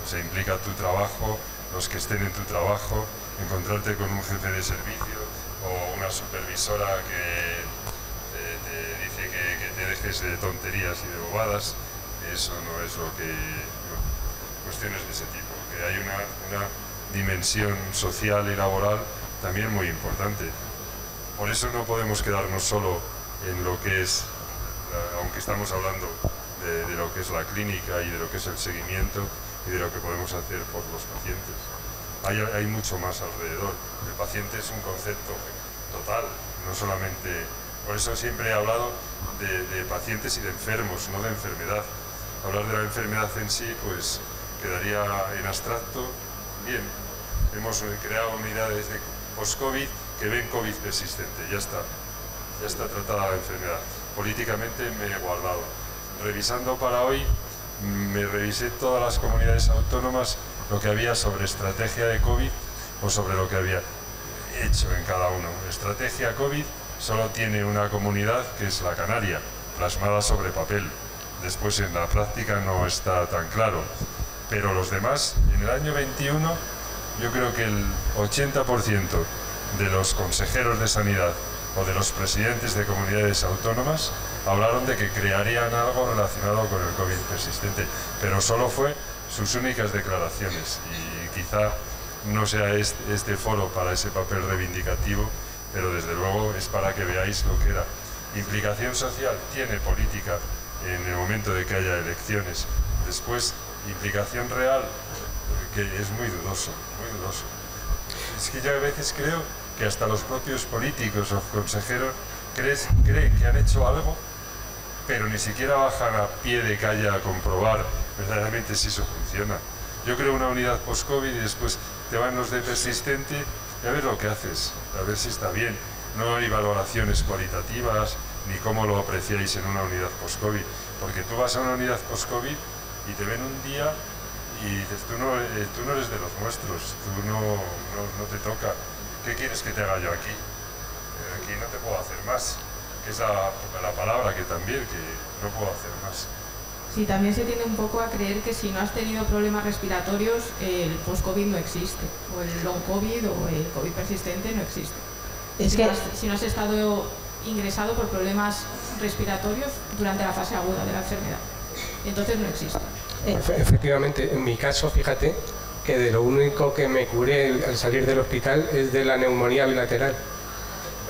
O sea, implica tu trabajo, los que estén en tu trabajo, encontrarte con un jefe de servicio o una supervisora que que te dejes de tonterías y de bobadas. Eso no es lo que... No, cuestiones de ese tipo, que hay una dimensión social y laboral también muy importante. Por eso no podemos quedarnos solo en lo que es, aunque estamos hablando de lo que es la clínica y de lo que es el seguimiento y de lo que podemos hacer por los pacientes. Hay mucho más alrededor. El paciente es un concepto total, no solamente... Por eso siempre he hablado de pacientes y de enfermos, no de enfermedad. Hablar de la enfermedad en sí, pues quedaría en abstracto. Bien, hemos creado unidades de post-COVID que ven COVID persistente, ya está tratada la enfermedad. Políticamente me he guardado. Revisando para hoy, me revisé todas las comunidades autónomas, lo que había sobre estrategia de COVID o sobre lo que había hecho en cada uno. Estrategia COVID solo tiene una comunidad, que es la Canaria, plasmada sobre papel. Después en la práctica no está tan claro. Pero los demás, en el año 21, yo creo que el 80% de los consejeros de sanidad o de los presidentes de comunidades autónomas hablaron de que crearían algo relacionado con el COVID persistente. Pero solo fue sus únicas declaraciones, y quizá no sea este foro para ese papel reivindicativo, pero desde luego es para que veáis lo que era. Implicación social tiene política en el momento de que haya elecciones. Después, implicación real, que es muy dudoso, muy dudoso. Es que yo a veces creo que hasta los propios políticos o consejeros creen que han hecho algo, pero ni siquiera bajan a pie de calle a comprobar verdaderamente si eso funciona. Yo creo una unidad post-COVID y después te van los de persistente y a ver lo que haces, a ver si está bien. No hay valoraciones cualitativas ni cómo lo apreciáis en una unidad post-COVID, porque tú vas a una unidad post-COVID y te ven un día y dices, tú no eres de los nuestros, tú no te toca. ¿Qué quieres que te haga yo aquí? Aquí no te puedo hacer más, que es la palabra que también, que no puedo hacer más. Sí, también se tiende un poco a creer que si no has tenido problemas respiratorios, el post-COVID no existe, o el long-COVID o el COVID persistente no existe. Si no has estado ingresado por problemas respiratorios durante la fase aguda de la enfermedad, entonces no existe. Efectivamente, en mi caso, fíjate que de lo único que me curé al salir del hospital es de la neumonía bilateral.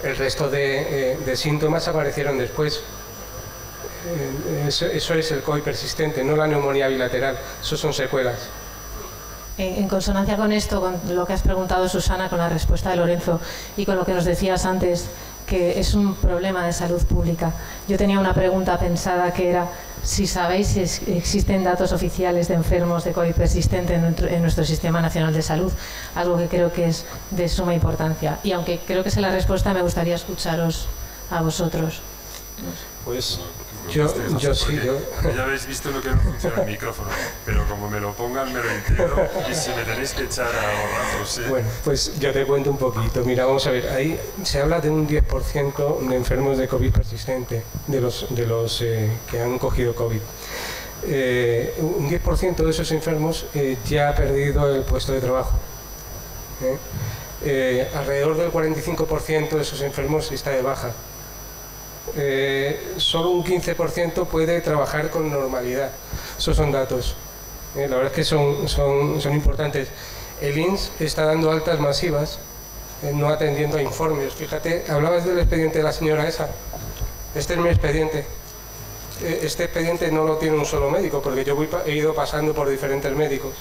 El resto de síntomas aparecieron después. Eso es el COVID persistente, no la neumonía bilateral. Eso son secuelas. En consonancia con esto, con lo que has preguntado, Susana, con la respuesta de Lorenzo y con lo que nos decías antes, que es un problema de salud pública. Yo tenía una pregunta pensada que era si sabéis si existen datos oficiales de enfermos de COVID persistente en nuestro Sistema Nacional de Salud, algo que creo que es de suma importancia. Y aunque creo que sé la respuesta, me gustaría escucharos a vosotros. Pues yo sí. Ya habéis visto lo que no funciona el micrófono, pero como me lo pongan me lo integro y si me tenéis que echar a borrazos. Bueno, pues yo te cuento un poquito. Mira, vamos a ver, ahí se habla de un 10% de enfermos de COVID persistente, de los que han cogido COVID. Un 10% de esos enfermos ya ha perdido el puesto de trabajo. Alrededor del 45% de esos enfermos está de baja. Solo un 15% puede trabajar con normalidad. Esos son datos. La verdad es que son importantes. El INS está dando altas masivas, no atendiendo a informes. Fíjate, hablabas del expediente de la señora esa. Este es mi expediente. Este expediente no lo tiene un solo médico, porque yo he ido pasando por diferentes médicos.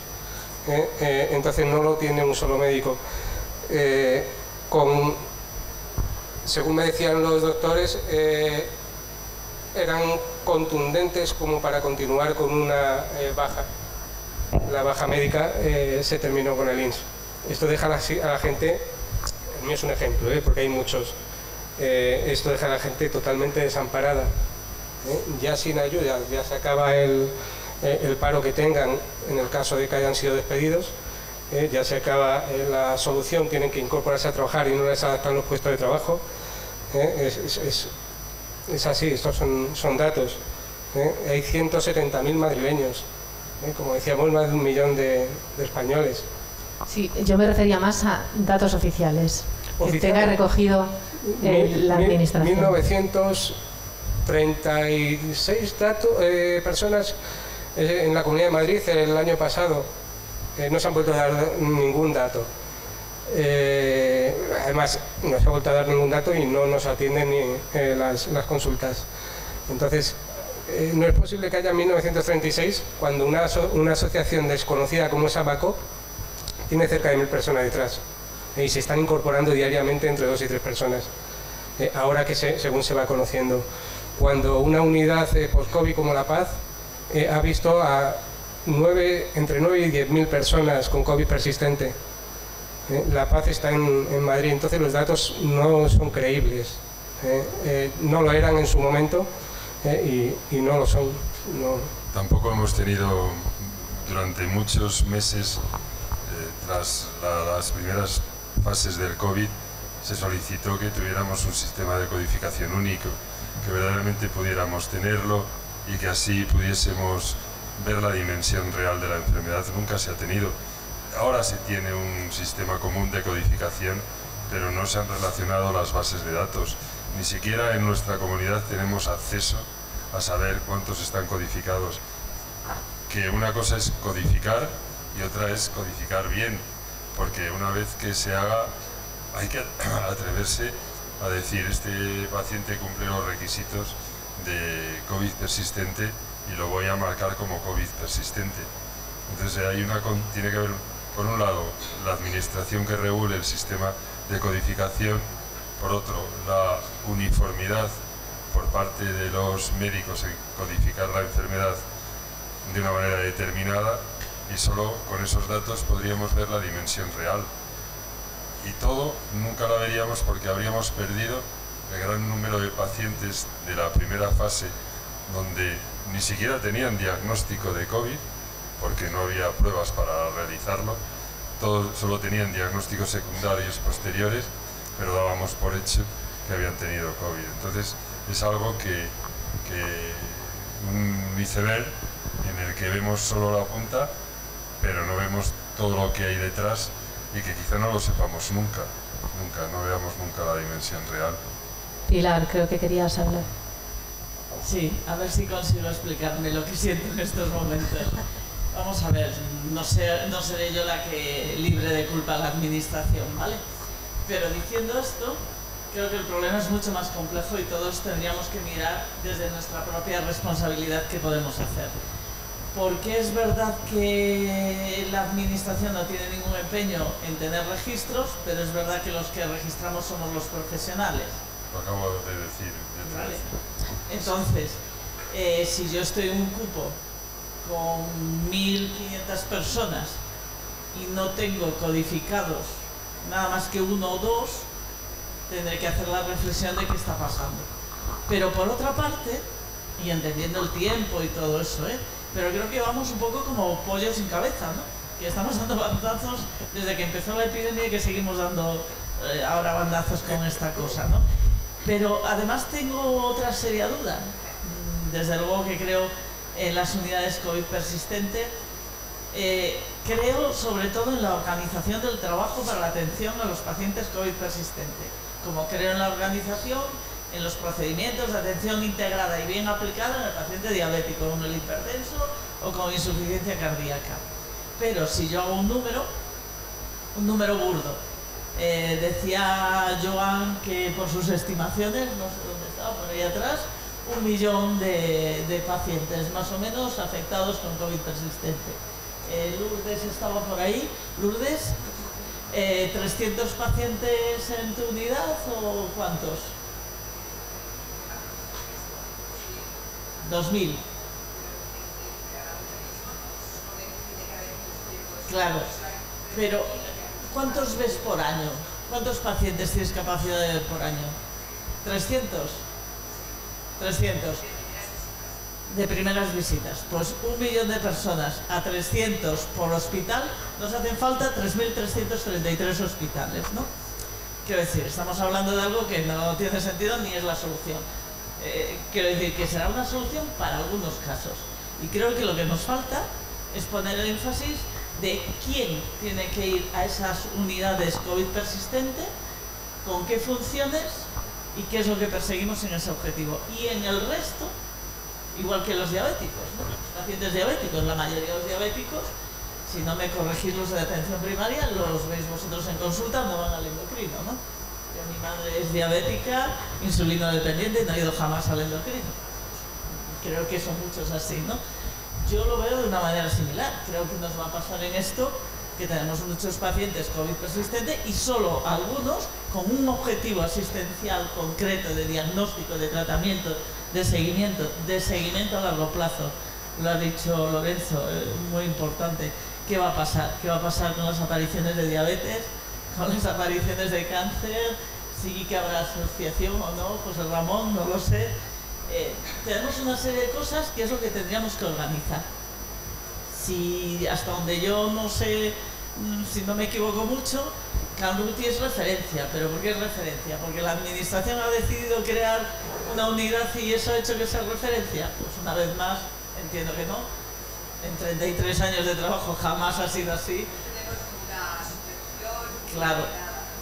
Entonces no lo tiene un solo médico. Según me decían los doctores, eran contundentes como para continuar con una baja. La baja médica se terminó con el INS. Esto deja a la gente, a mí es un ejemplo, porque hay muchos, esto deja a la gente totalmente desamparada, ya sin ayuda, ya se acaba el paro que tengan en el caso de que hayan sido despedidos. Ya se acaba la solución, tienen que incorporarse a trabajar y no les adaptan los puestos de trabajo. Es así, estos son datos. Hay 170.000 madrileños, como decíamos, más de 1 millón de españoles. Sí, yo me refería más a datos oficiales, que tenga recogido la administración. 1936 personas en la Comunidad de Madrid el año pasado. No se han vuelto a dar ningún dato. Además, no se ha vuelto a dar ningún dato y no nos atienden ni las consultas. Entonces, no es posible que haya 1936 cuando una asociación desconocida como es ABACOP tiene cerca de 1000 personas detrás y se están incorporando diariamente entre 2 y 3 personas. Ahora que según se va conociendo, cuando una unidad post-COVID como La Paz ha visto a entre 9 y 10.000 personas con COVID persistente. La Paz está en Madrid, entonces los datos no son creíbles. No lo eran en su momento y no lo son. No. Tampoco hemos tenido durante muchos meses, tras las primeras fases del COVID, se solicitó que tuviéramos un sistema de codificación único, que verdaderamente pudiéramos tenerlo y que así pudiésemos ver la dimensión real de la enfermedad. Nunca se ha tenido. Ahora se tiene un sistema común de codificación, pero no se han relacionado las bases de datos. Ni siquiera en nuestra comunidad tenemos acceso a saber cuántos están codificados. que una cosa es codificar y otra es codificar bien, porque una vez que se haga hay que atreverse a decir este paciente cumple los requisitos de COVID persistente y lo voy a marcar como COVID persistente. Entonces tiene que haber, por un lado, la administración que regule el sistema de codificación, por otro, la uniformidad por parte de los médicos en codificar la enfermedad de una manera determinada, y solo con esos datos podríamos ver la dimensión real. Y todo nunca la veríamos porque habríamos perdido el gran número de pacientes de la primera fase donde ni siquiera tenían diagnóstico de COVID porque no había pruebas para realizarlo, todos solo tenían diagnósticos secundarios posteriores, pero dábamos por hecho que habían tenido COVID. Entonces es algo un iceberg en el que vemos solo la punta, pero no vemos todo lo que hay detrás y que quizá no lo sepamos nunca, no veamos nunca la dimensión real. Pilar, creo que querías hablar. Sí, a ver si consigo explicarme lo que siento en estos momentos. Vamos a ver, no seré yo la que libre de culpa a la administración, ¿vale? Pero diciendo esto, creo que el problema es mucho más complejo y todos tendríamos que mirar desde nuestra propia responsabilidad qué podemos hacer. Porque es verdad que la administración no tiene ningún empeño en tener registros, pero es verdad que los que registramos somos los profesionales. Lo acabo de decir. Vale. Entonces, si yo estoy en un cupo con 1.500 personas y no tengo codificados nada más que 1 o 2, tendré que hacer la reflexión de qué está pasando. Pero por otra parte, y entendiendo el tiempo y todo eso, pero creo que vamos un poco como pollos sin cabeza, ¿no? Que estamos dando bandazos desde que empezó la epidemia y que seguimos dando ahora bandazos con esta cosa, ¿no? Pero además tengo otra seria duda. Desde luego que creo en las unidades COVID persistente. Creo sobre todo en la organización del trabajo para la atención a los pacientes COVID persistente. Como creo en la organización, en los procedimientos de atención integrada y bien aplicada en el paciente diabético, con el hipertenso o con insuficiencia cardíaca. Pero si yo hago un número burdo, decía Joan que por sus estimaciones, no sé dónde estaba, por ahí atrás, 1 millón de pacientes más o menos afectados con COVID persistente. Lourdes estaba por ahí. Lourdes, ¿300 pacientes en tu unidad o cuántos? 2.000. Claro, pero ¿cuántos ves por año? ¿Cuántos pacientes tienes capacidad de ver por año? ¿300? 300 de primeras visitas. Pues 1 millón de personas a 300 por hospital, nos hacen falta 3.333 hospitales, ¿no? Quiero decir, estamos hablando de algo que no tiene sentido ni es la solución. Quiero decir que será una solución para algunos casos. Y creo que lo que nos falta es poner el énfasis de quién tiene que ir a esas unidades COVID persistente, con qué funciones y qué es lo que perseguimos en ese objetivo. Y en el resto, igual que los diabéticos, ¿no? Los pacientes diabéticos, la mayoría de los diabéticos, si no me corregís los de atención primaria, los veis vosotros en consulta, no van al endocrino, ¿no? Yo, mi madre es diabética, insulino dependiente y no ha ido jamás al endocrino. Creo que son muchos así, ¿no? Yo lo veo de una manera similar. Creo que nos va a pasar en esto, que tenemos muchos pacientes COVID persistente y solo algunos con un objetivo asistencial concreto de diagnóstico, de tratamiento, de seguimiento a largo plazo. Lo ha dicho Lorenzo, muy importante. ¿Qué va a pasar? ¿Qué va a pasar con las apariciones de diabetes, con las apariciones de cáncer? Sí que habrá asociación o no, José Ramón, no lo sé. Tenemos una serie de cosas que es lo que tendríamos que organizar. Si hasta donde yo no sé, si no me equivoco mucho, Canruti es referencia. ¿Pero por qué es referencia? ¿Porque la administración ha decidido crear una unidad y eso ha hecho que sea referencia? Pues una vez más, entiendo que no. En 33 años de trabajo jamás ha sido así. Claro.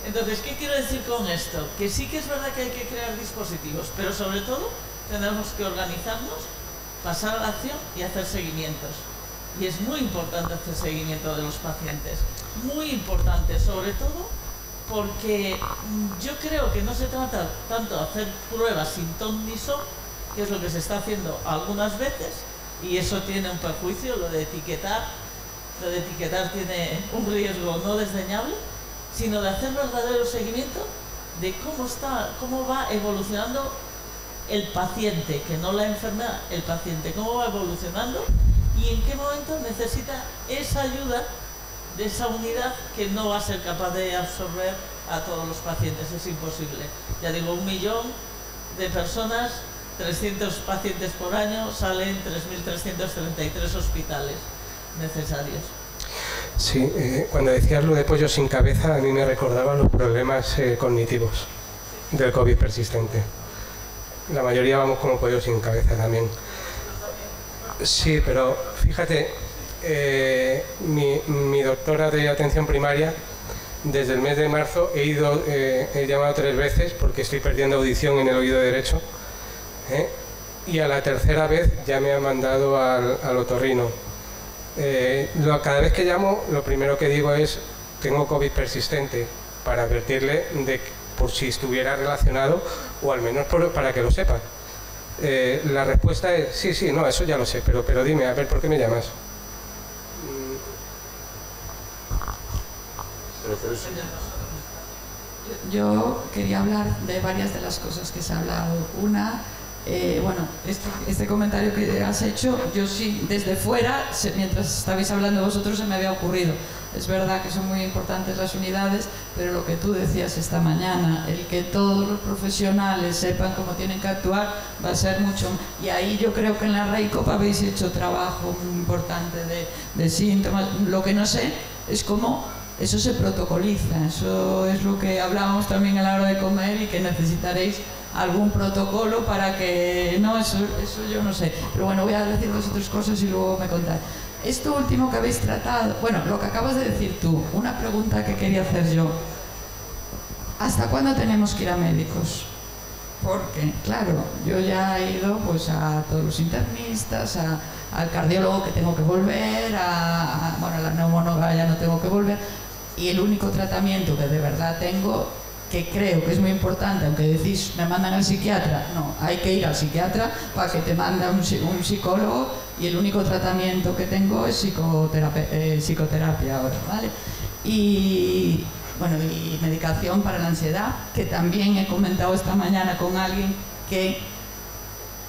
Entonces, ¿qué quiero decir con esto? Que sí que es verdad que hay que crear dispositivos, pero sobre todo tenemos que organizarnos, pasar a la acción y hacer seguimientos. Y es muy importante hacer seguimiento de los pacientes, muy importante, sobre todo porque yo creo que no se trata tanto de hacer pruebas sin ton ni son, que es lo que se está haciendo algunas veces, y eso tiene un perjuicio, lo de etiquetar tiene un riesgo no desdeñable, sino de hacer verdadero seguimiento de cómo va evolucionando el paciente, que no la enfermedad, el paciente, cómo va evolucionando y en qué momento necesita esa ayuda de esa unidad que no va a ser capaz de absorber a todos los pacientes, es imposible. Ya digo, 1 millón de personas, 300 pacientes por año, salen 3.333 hospitales necesarios. Sí, cuando decías lo de pollo sin cabeza, a mí me recordaba los problemas cognitivos del COVID persistente. La mayoría vamos como pollo sin cabeza también. Sí, pero fíjate, mi doctora de atención primaria, desde el mes de marzo he llamado 3 veces porque estoy perdiendo audición en el oído derecho, y a la tercera vez ya me ha mandado al otorrino. Cada vez que llamo, lo primero que digo es: tengo COVID persistente, para advertirle por si estuviera relacionado, o al menos para que lo sepa. La respuesta es: sí, no, eso ya lo sé, pero dime, a ver, ¿por qué me llamas? Yo quería hablar de varias de las cosas que se ha hablado. Una, bueno, este comentario que has hecho, yo sí, desde fuera, mientras estabais hablando vosotros, se me había ocurrido. Es verdad que son muy importantes las unidades, pero lo que tú decías esta mañana, el que todos los profesionales sepan cómo tienen que actuar, va a ser mucho. Y ahí yo creo que en la REICOP habéis hecho trabajo muy importante de síntomas. Lo que no sé es cómo eso se protocoliza. Eso es lo que hablábamos también a la hora de comer, y que necesitaréis algún protocolo para que... No, eso yo no sé. Pero bueno, voy a decir 2 o 3 cosas y luego me contáis. Esto último que habéis tratado, bueno, lo que acabas de decir tú, una pregunta que quería hacer yo. ¿Hasta cuándo tenemos que ir a médicos? Porque, claro, yo ya he ido pues a todos los internistas, al cardiólogo que tengo que volver, bueno, a la neumóloga ya no tengo que volver, y el único tratamiento que de verdad tengo, que creo que es muy importante, aunque decís me mandan al psiquiatra, no, hay que ir al psiquiatra para que te mande un psicólogo, y el único tratamiento que tengo es psicoterapia ahora, ¿vale? Y bueno, y medicación para la ansiedad, que también he comentado esta mañana con alguien que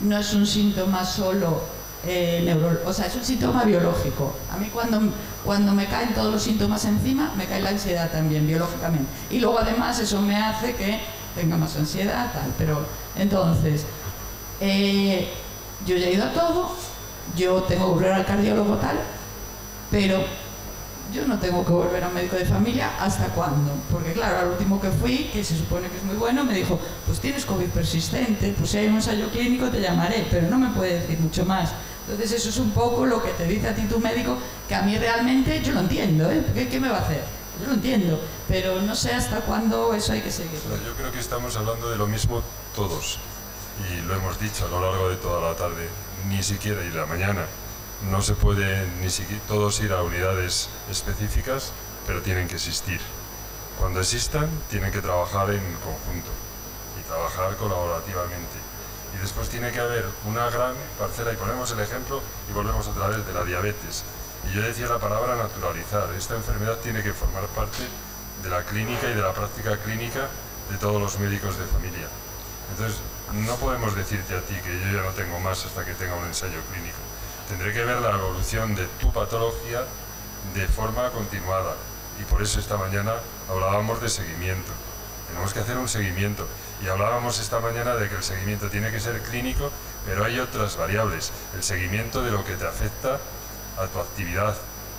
no es un síntoma solo o sea, es un síntoma biológico. A mí cuando me caen todos los síntomas encima, me cae la ansiedad también, biológicamente. Y luego además eso me hace que tenga más ansiedad, tal. Pero entonces, yo ya he ido a todo, yo tengo que volver al cardiólogo, tal, pero yo no tengo que volver a un médico de familia. ¿Hasta cuándo? Porque claro, al último que fui, que se supone que es muy bueno, me dijo: pues tienes COVID persistente, pues si hay un ensayo clínico te llamaré, pero no me puede decir mucho más. Entonces eso es un poco lo que te dice a ti tu médico, que a mí realmente yo lo entiendo, ¿Qué me va a hacer? Yo lo entiendo, pero no sé hasta cuándo eso hay que seguir. Yo creo que estamos hablando de lo mismo todos, y lo hemos dicho a lo largo de toda la tarde, ni siquiera, y la mañana. No se puede ni siquiera todos ir a unidades específicas, pero tienen que existir. Cuando existan, tienen que trabajar en conjunto y trabajar colaborativamente. Y después tiene que haber una gran parcela, y ponemos el ejemplo y volvemos otra vez de la diabetes. Y yo decía la palabra naturalizar. Esta enfermedad tiene que formar parte de la clínica y de la práctica clínica de todos los médicos de familia. Entonces, no podemos decirte a ti que yo ya no tengo más hasta que tenga un ensayo clínico. Tendré que ver la evolución de tu patología de forma continuada, y por eso esta mañana hablábamos de seguimiento. Tenemos que hacer un seguimiento, y hablábamos esta mañana de que el seguimiento tiene que ser clínico, pero hay otras variables. El seguimiento de lo que te afecta a tu actividad,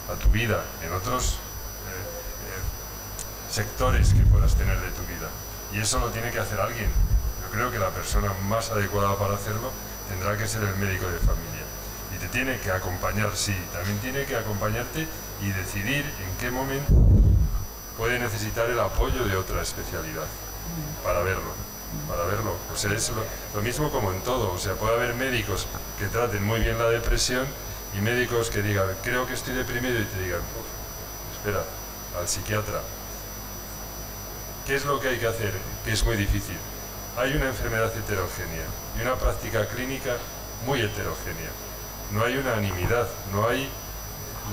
a tu vida, en otros sectores que puedas tener de tu vida. Y eso lo tiene que hacer alguien. Yo creo que la persona más adecuada para hacerlo tendrá que ser el médico de familia. Y te tiene que acompañar, sí, también tiene que acompañarte y decidir en qué momento puede necesitar el apoyo de otra especialidad para verlo. O sea, es lo mismo como en todo. O sea, puede haber médicos que traten muy bien la depresión y médicos que digan, creo que estoy deprimido, y te digan, espera, al psiquiatra. ¿Qué es lo que hay que hacer? Que es muy difícil. Hay una enfermedad heterogénea y una práctica clínica muy heterogénea. No hay unanimidad, no hay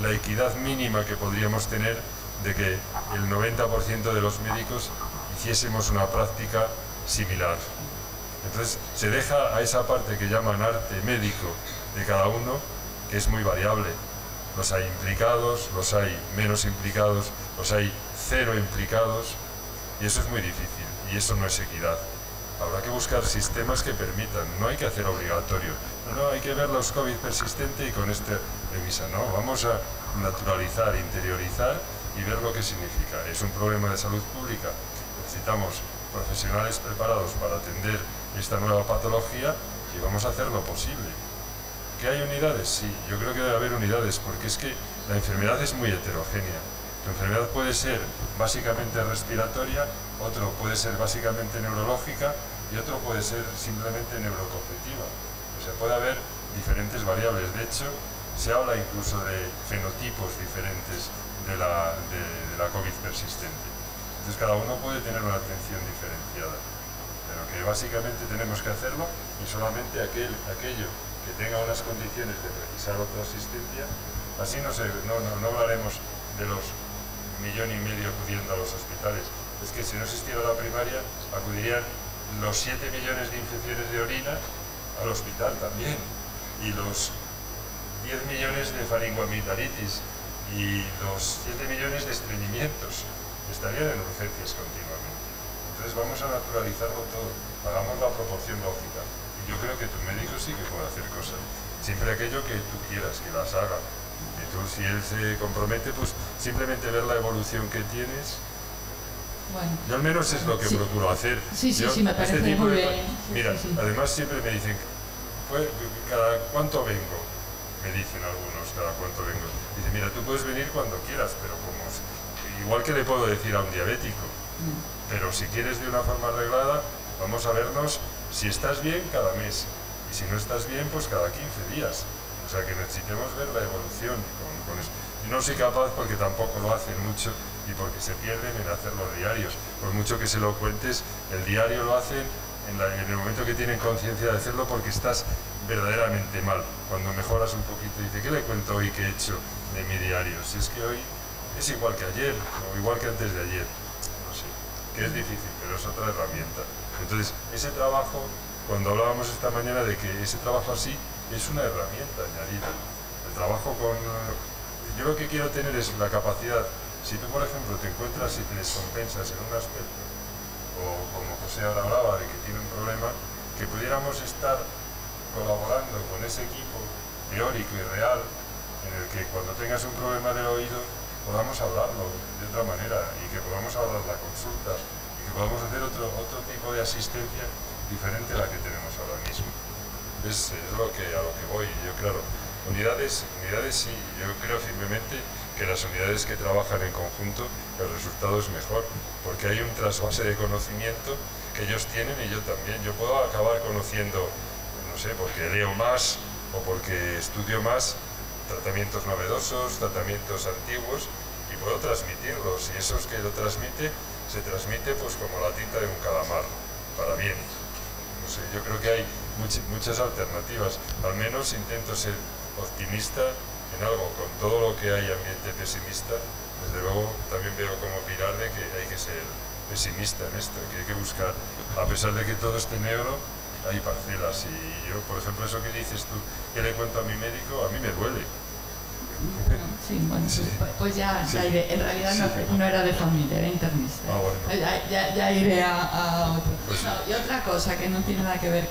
la equidad mínima que podríamos tener de que el 90% de los médicos hiciésemos una práctica similar. Entonces se deja a esa parte que llaman arte médico de cada uno, que es muy variable. Los hay implicados, los hay menos implicados, los hay cero implicados, y eso es muy difícil, y eso no es equidad. Habrá que buscar sistemas que permitan, no hay que hacer obligatorio, no, hay que ver los COVID persistente y con esta premisa, no, vamos a naturalizar, interiorizar y ver lo que significa. Es un problema de salud pública, necesitamos profesionales preparados para atender esta nueva patología y vamos a hacer lo posible. ¿Que hay unidades? Sí, yo creo que debe haber unidades, porque es que la enfermedad es muy heterogénea. La enfermedad puede ser básicamente respiratoria, otro puede ser básicamente neurológica y otro puede ser simplemente neurocognitiva. O sea, puede haber diferentes variables. De hecho, se habla incluso de fenotipos diferentes de la COVID persistente. Entonces, cada uno puede tener una atención diferenciada, pero que básicamente tenemos que hacerlo, y solamente aquello que tenga unas condiciones de precisar otra asistencia. Así no hablaremos de los 1,5 millones acudiendo a los hospitales. Es que si no existiera la primaria, acudirían los 7 millones de infecciones de orina al hospital también, y los 10 millones de faringoamigdalitis y los 7 millones de estreñimientos estarían en urgencias continuamente. Entonces vamos a naturalizarlo todo, hagamos la proporción lógica, y yo creo que tu médico sí que puede hacer cosas, siempre aquello que tú quieras que las haga. Y tú, si él se compromete, pues simplemente ver la evolución que tienes. Bueno, yo al menos es lo que procuro hacer. Sí, me parece muy bien. Mira, además siempre me dicen, pues, ¿cada cuánto vengo? Me dicen algunos, ¿cada cuánto vengo? Dicen, mira, tú puedes venir cuando quieras, pero igual que le puedo decir a un diabético, pero si quieres de una forma arreglada, vamos a vernos, si estás bien, cada mes, y si no estás bien, pues cada 15 días. O sea, que necesitemos ver la evolución con esto. Y no soy capaz, porque tampoco lo hacen mucho y porque se pierden en hacer los diarios. Por mucho que se lo cuentes, el diario lo hacen en el momento que tienen conciencia de hacerlo, porque estás verdaderamente mal. Cuando mejoras un poquito, dice, ¿qué le cuento hoy que he hecho de mi diario? Si es que hoy es igual que ayer, o igual que antes de ayer. No sé, que es difícil, pero es otra herramienta. Entonces, ese trabajo, cuando hablábamos esta mañana de que ese trabajo así es una herramienta añadida. El trabajo con... Yo lo que quiero tener es la capacidad, si tú por ejemplo te encuentras y te descompensas en un aspecto, o como José ahora hablaba de que tiene un problema, que pudiéramos estar colaborando con ese equipo teórico y real, en el que cuando tengas un problema del oído podamos hablarlo de otra manera, y que podamos hablar la consulta, y que podamos hacer otro tipo de asistencia diferente a la que tenemos ahora mismo. Es a lo que voy. Yo, claro, unidades sí, yo creo firmemente que las unidades que trabajan en conjunto, el resultado es mejor, porque hay un trasvase de conocimiento que ellos tienen y yo también. Yo puedo acabar conociendo, no sé, porque leo más o porque estudio más, tratamientos novedosos, tratamientos antiguos, y puedo transmitirlos, y esos que lo transmite, se transmite pues como la tinta de un calamar, para bien. No sé, yo creo que hay muchas alternativas. Al menos intento ser optimista en algo. Con todo lo que hay ambiente pesimista, desde luego también veo como pirar de que hay que ser pesimista en esto, que hay que buscar, a pesar de que todo esté negro, hay parcelas. Y yo, por ejemplo, eso que dices tú, que le cuento a mi médico, a mí me duele. Sí, bueno, pues ya iré. En realidad no era de familia, era internista. Bueno. Ya iré a otro. No, y otra cosa que no tiene nada que ver,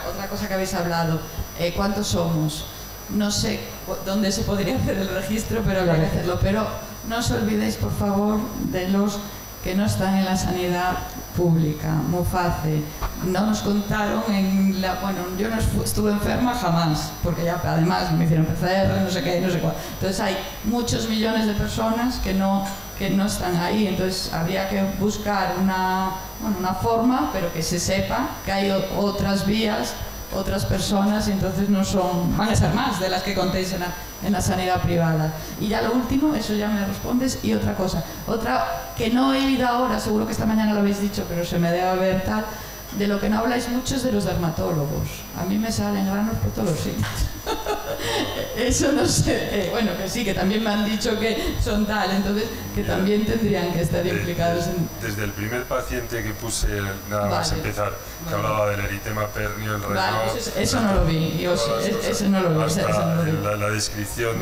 otra cosa que habéis hablado, ¿cuántos somos? No sé dónde se podría hacer el registro, pero habría que hacerlo. Pero no os olvidéis, por favor, de los que no están en la sanidad pública, muy fácil. No nos contaron bueno, yo no estuve enferma jamás, porque ya además me hicieron PCR, no sé qué, no sé cuál. Entonces hay muchos millones de personas que no están ahí, entonces habría que buscar una forma, pero que se sepa que hay otras vías otras personas y entonces no son, van a ser más de las que contéis en la sanidad privada. Y ya lo último, eso ya me respondes, y otra cosa, otra que no he oído ahora, seguro que esta mañana lo habéis dicho, pero se me debe haber tal, de lo que no habláis mucho es de los dermatólogos. A mí me salen granos por todos los sitios. Eso no sé, bueno, que sí, que también me han dicho que son tal, entonces que también tendrían que estar implicados en... Desde el primer paciente que puse, nada más empezar, que hablaba del eritema pernio, el reno... Pues eso no lo vi, eso no lo vi. Hasta la descripción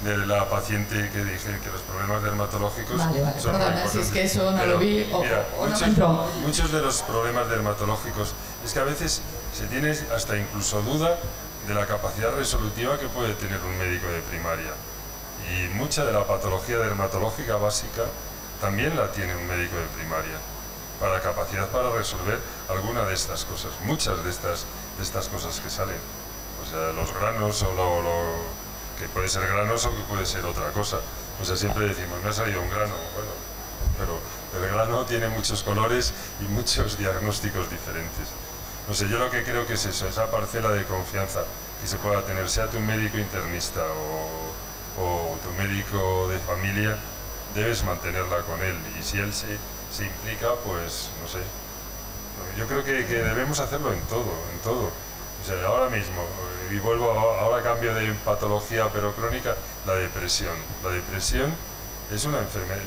de la paciente que dije que los problemas dermatológicos son perdona, muy si es que eso no lo vi o no me entró. Muchos de los problemas dermatológicos es que a veces se tiene hasta incluso duda de la capacidad resolutiva que puede tener un médico de primaria. Y mucha de la patología dermatológica básica también la tiene un médico de primaria, para capacidad para resolver alguna de estas cosas, muchas de estas cosas que salen. O sea, los granos que puede ser granos o que puede ser otra cosa. O sea, siempre decimos, me ha salido un grano, bueno, pero el grano tiene muchos colores y muchos diagnósticos diferentes. No sé, yo lo que creo que es eso, esa parcela de confianza que se pueda tener, sea tu médico internista o tu médico de familia, debes mantenerla con él. Y si él se implica, pues, no sé, yo creo que debemos hacerlo en todo. O sea, ahora mismo, y ahora cambio de patología, pero crónica, la depresión. La depresión es una enfermedad,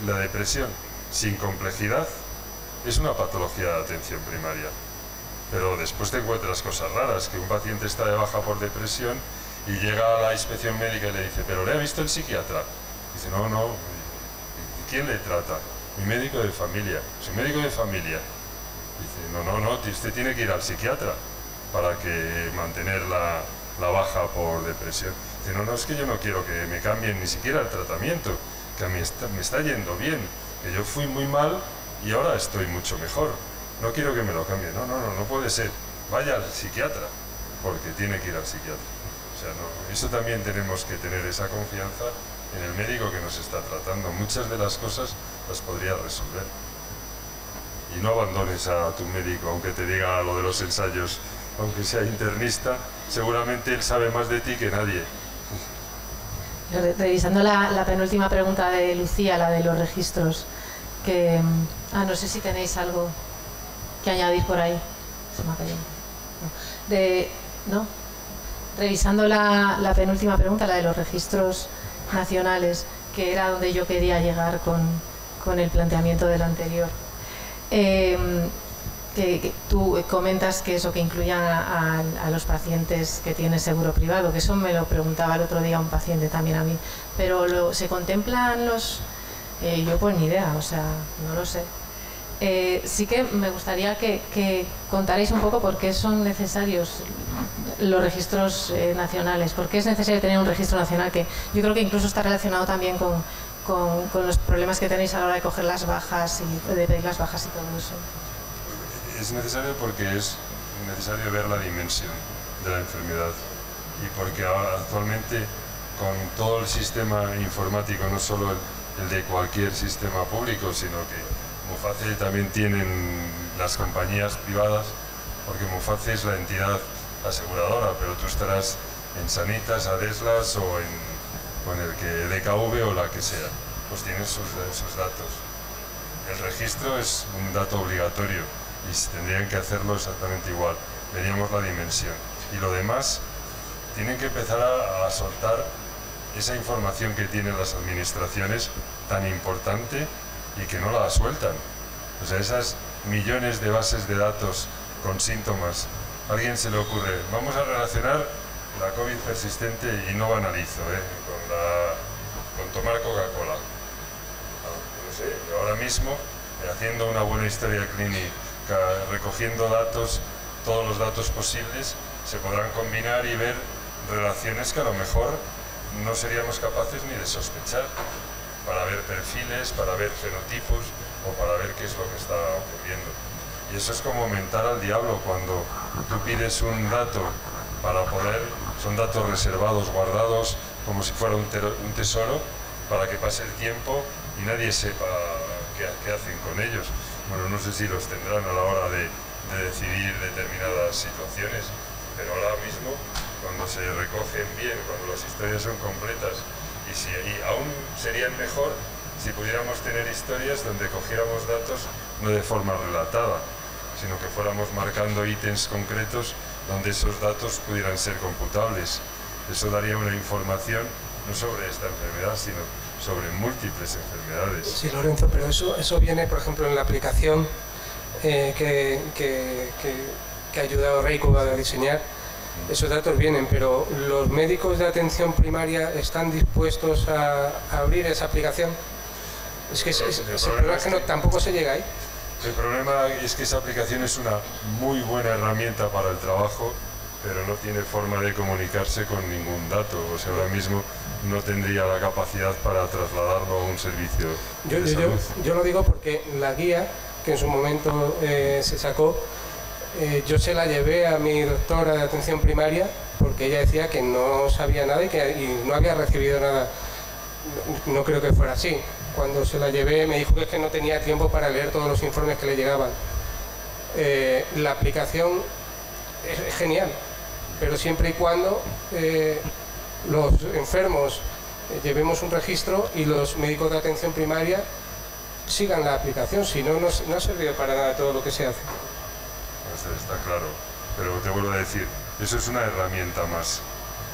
la depresión sin complejidad es una patología de atención primaria. Pero después te encuentras cosas raras, que un paciente está de baja por depresión y llega a la inspección médica y le dice, ¿pero le ha visto el psiquiatra? Dice, no, ¿y quién le trata? Mi médico de familia. ¿Su médico de familia? Dice, no, usted tiene que ir al psiquiatra para que mantener la baja por depresión. Dice, no, es que yo no quiero que me cambien ni siquiera el tratamiento, que a mí me está yendo bien, que yo fui muy mal y ahora estoy mucho mejor. No quiero que me lo cambie. No puede ser. Vaya al psiquiatra, porque tiene que ir al psiquiatra. O sea, eso también tenemos que tener esa confianza en el médico que nos está tratando. Muchas de las cosas las podría resolver. Y no abandones a tu médico, aunque te diga lo de los ensayos, aunque sea internista, seguramente él sabe más de ti que nadie. Revisando la penúltima pregunta de Lucía, la de los registros, que no sé si tenéis algo que añadir por ahí. Se me ha caído. ¿No? Revisando la penúltima pregunta, la de los registros nacionales, que era donde yo quería llegar con el planteamiento del anterior. Que tú comentas que eso, que incluyan a los pacientes que tienen seguro privado, que eso me lo preguntaba el otro día un paciente también a mí, pero ¿se contemplan los...? Yo pues ni idea, o sea, no lo sé. Sí que me gustaría que contarais un poco por qué son necesarios los registros nacionales, por qué es necesario tener un registro nacional, que yo creo que incluso está relacionado también con los problemas que tenéis a la hora de coger las bajas y de pedir las bajas y todo eso. Es necesario porque es necesario ver la dimensión de la enfermedad y porque actualmente con todo el sistema informático, no solo el de cualquier sistema público, sino que Muface también tienen las compañías privadas, porque Muface es la entidad aseguradora, pero tú estarás en Sanitas, Adeslas o en el que DKV o la que sea, pues tienes sus datos. El registro es un dato obligatorio y tendrían que hacerlo exactamente igual. Veríamos la dimensión. Y lo demás, tienen que empezar a soltar esa información que tienen las administraciones tan importante y que no la sueltan. O sea, esas millones de bases de datos con síntomas. A alguien se le ocurre, vamos a relacionar la COVID persistente y no banalizo, con tomar Coca-Cola. No sé, ahora mismo, haciendo una buena historia clínica, recogiendo datos, todos los datos posibles, se podrán combinar y ver relaciones que a lo mejor no seríamos capaces ni de sospechar, para ver perfiles, para ver fenotipos o para ver qué es lo que está ocurriendo. Y eso es como mentar al diablo cuando tú pides un dato para poder, son datos reservados, guardados como si fuera un tesoro, para que pase el tiempo y nadie sepa qué hacen con ellos. Bueno, no sé si los tendrán a la hora de decidir determinadas situaciones. pero ahora mismo, cuando se recogen bien, cuando las historias son completas, y aún serían mejor si pudiéramos tener historias donde cogiéramos datos no de forma relatada, sino que fuéramos marcando ítems concretos donde esos datos pudieran ser computables. Eso daría una información no sobre esta enfermedad, sino sobre múltiples enfermedades. Sí, Lorenzo, pero eso viene, por ejemplo, en la aplicación que ha ayudado Reiko a diseñar. Esos datos vienen, pero ¿los médicos de atención primaria están dispuestos a abrir esa aplicación? Es que tampoco se llega ahí. El problema es que esa aplicación es una muy buena herramienta para el trabajo, pero no tiene forma de comunicarse con ningún dato. O sea, ahora mismo no tendría la capacidad para trasladarlo a un servicio de salud. Yo lo digo porque la guía que en su momento se sacó, yo se la llevé a mi doctora de atención primaria porque ella decía que no sabía nada y no había recibido nada. No creo que fuera así. Cuando se la llevé me dijo que es que no tenía tiempo para leer todos los informes que le llegaban. La aplicación es genial, pero siempre y cuando los enfermos llevemos un registro y los médicos de atención primaria sigan la aplicación, si no, no ha servido para nada todo lo que se hace. Está claro, pero te vuelvo a decir, eso es una herramienta más.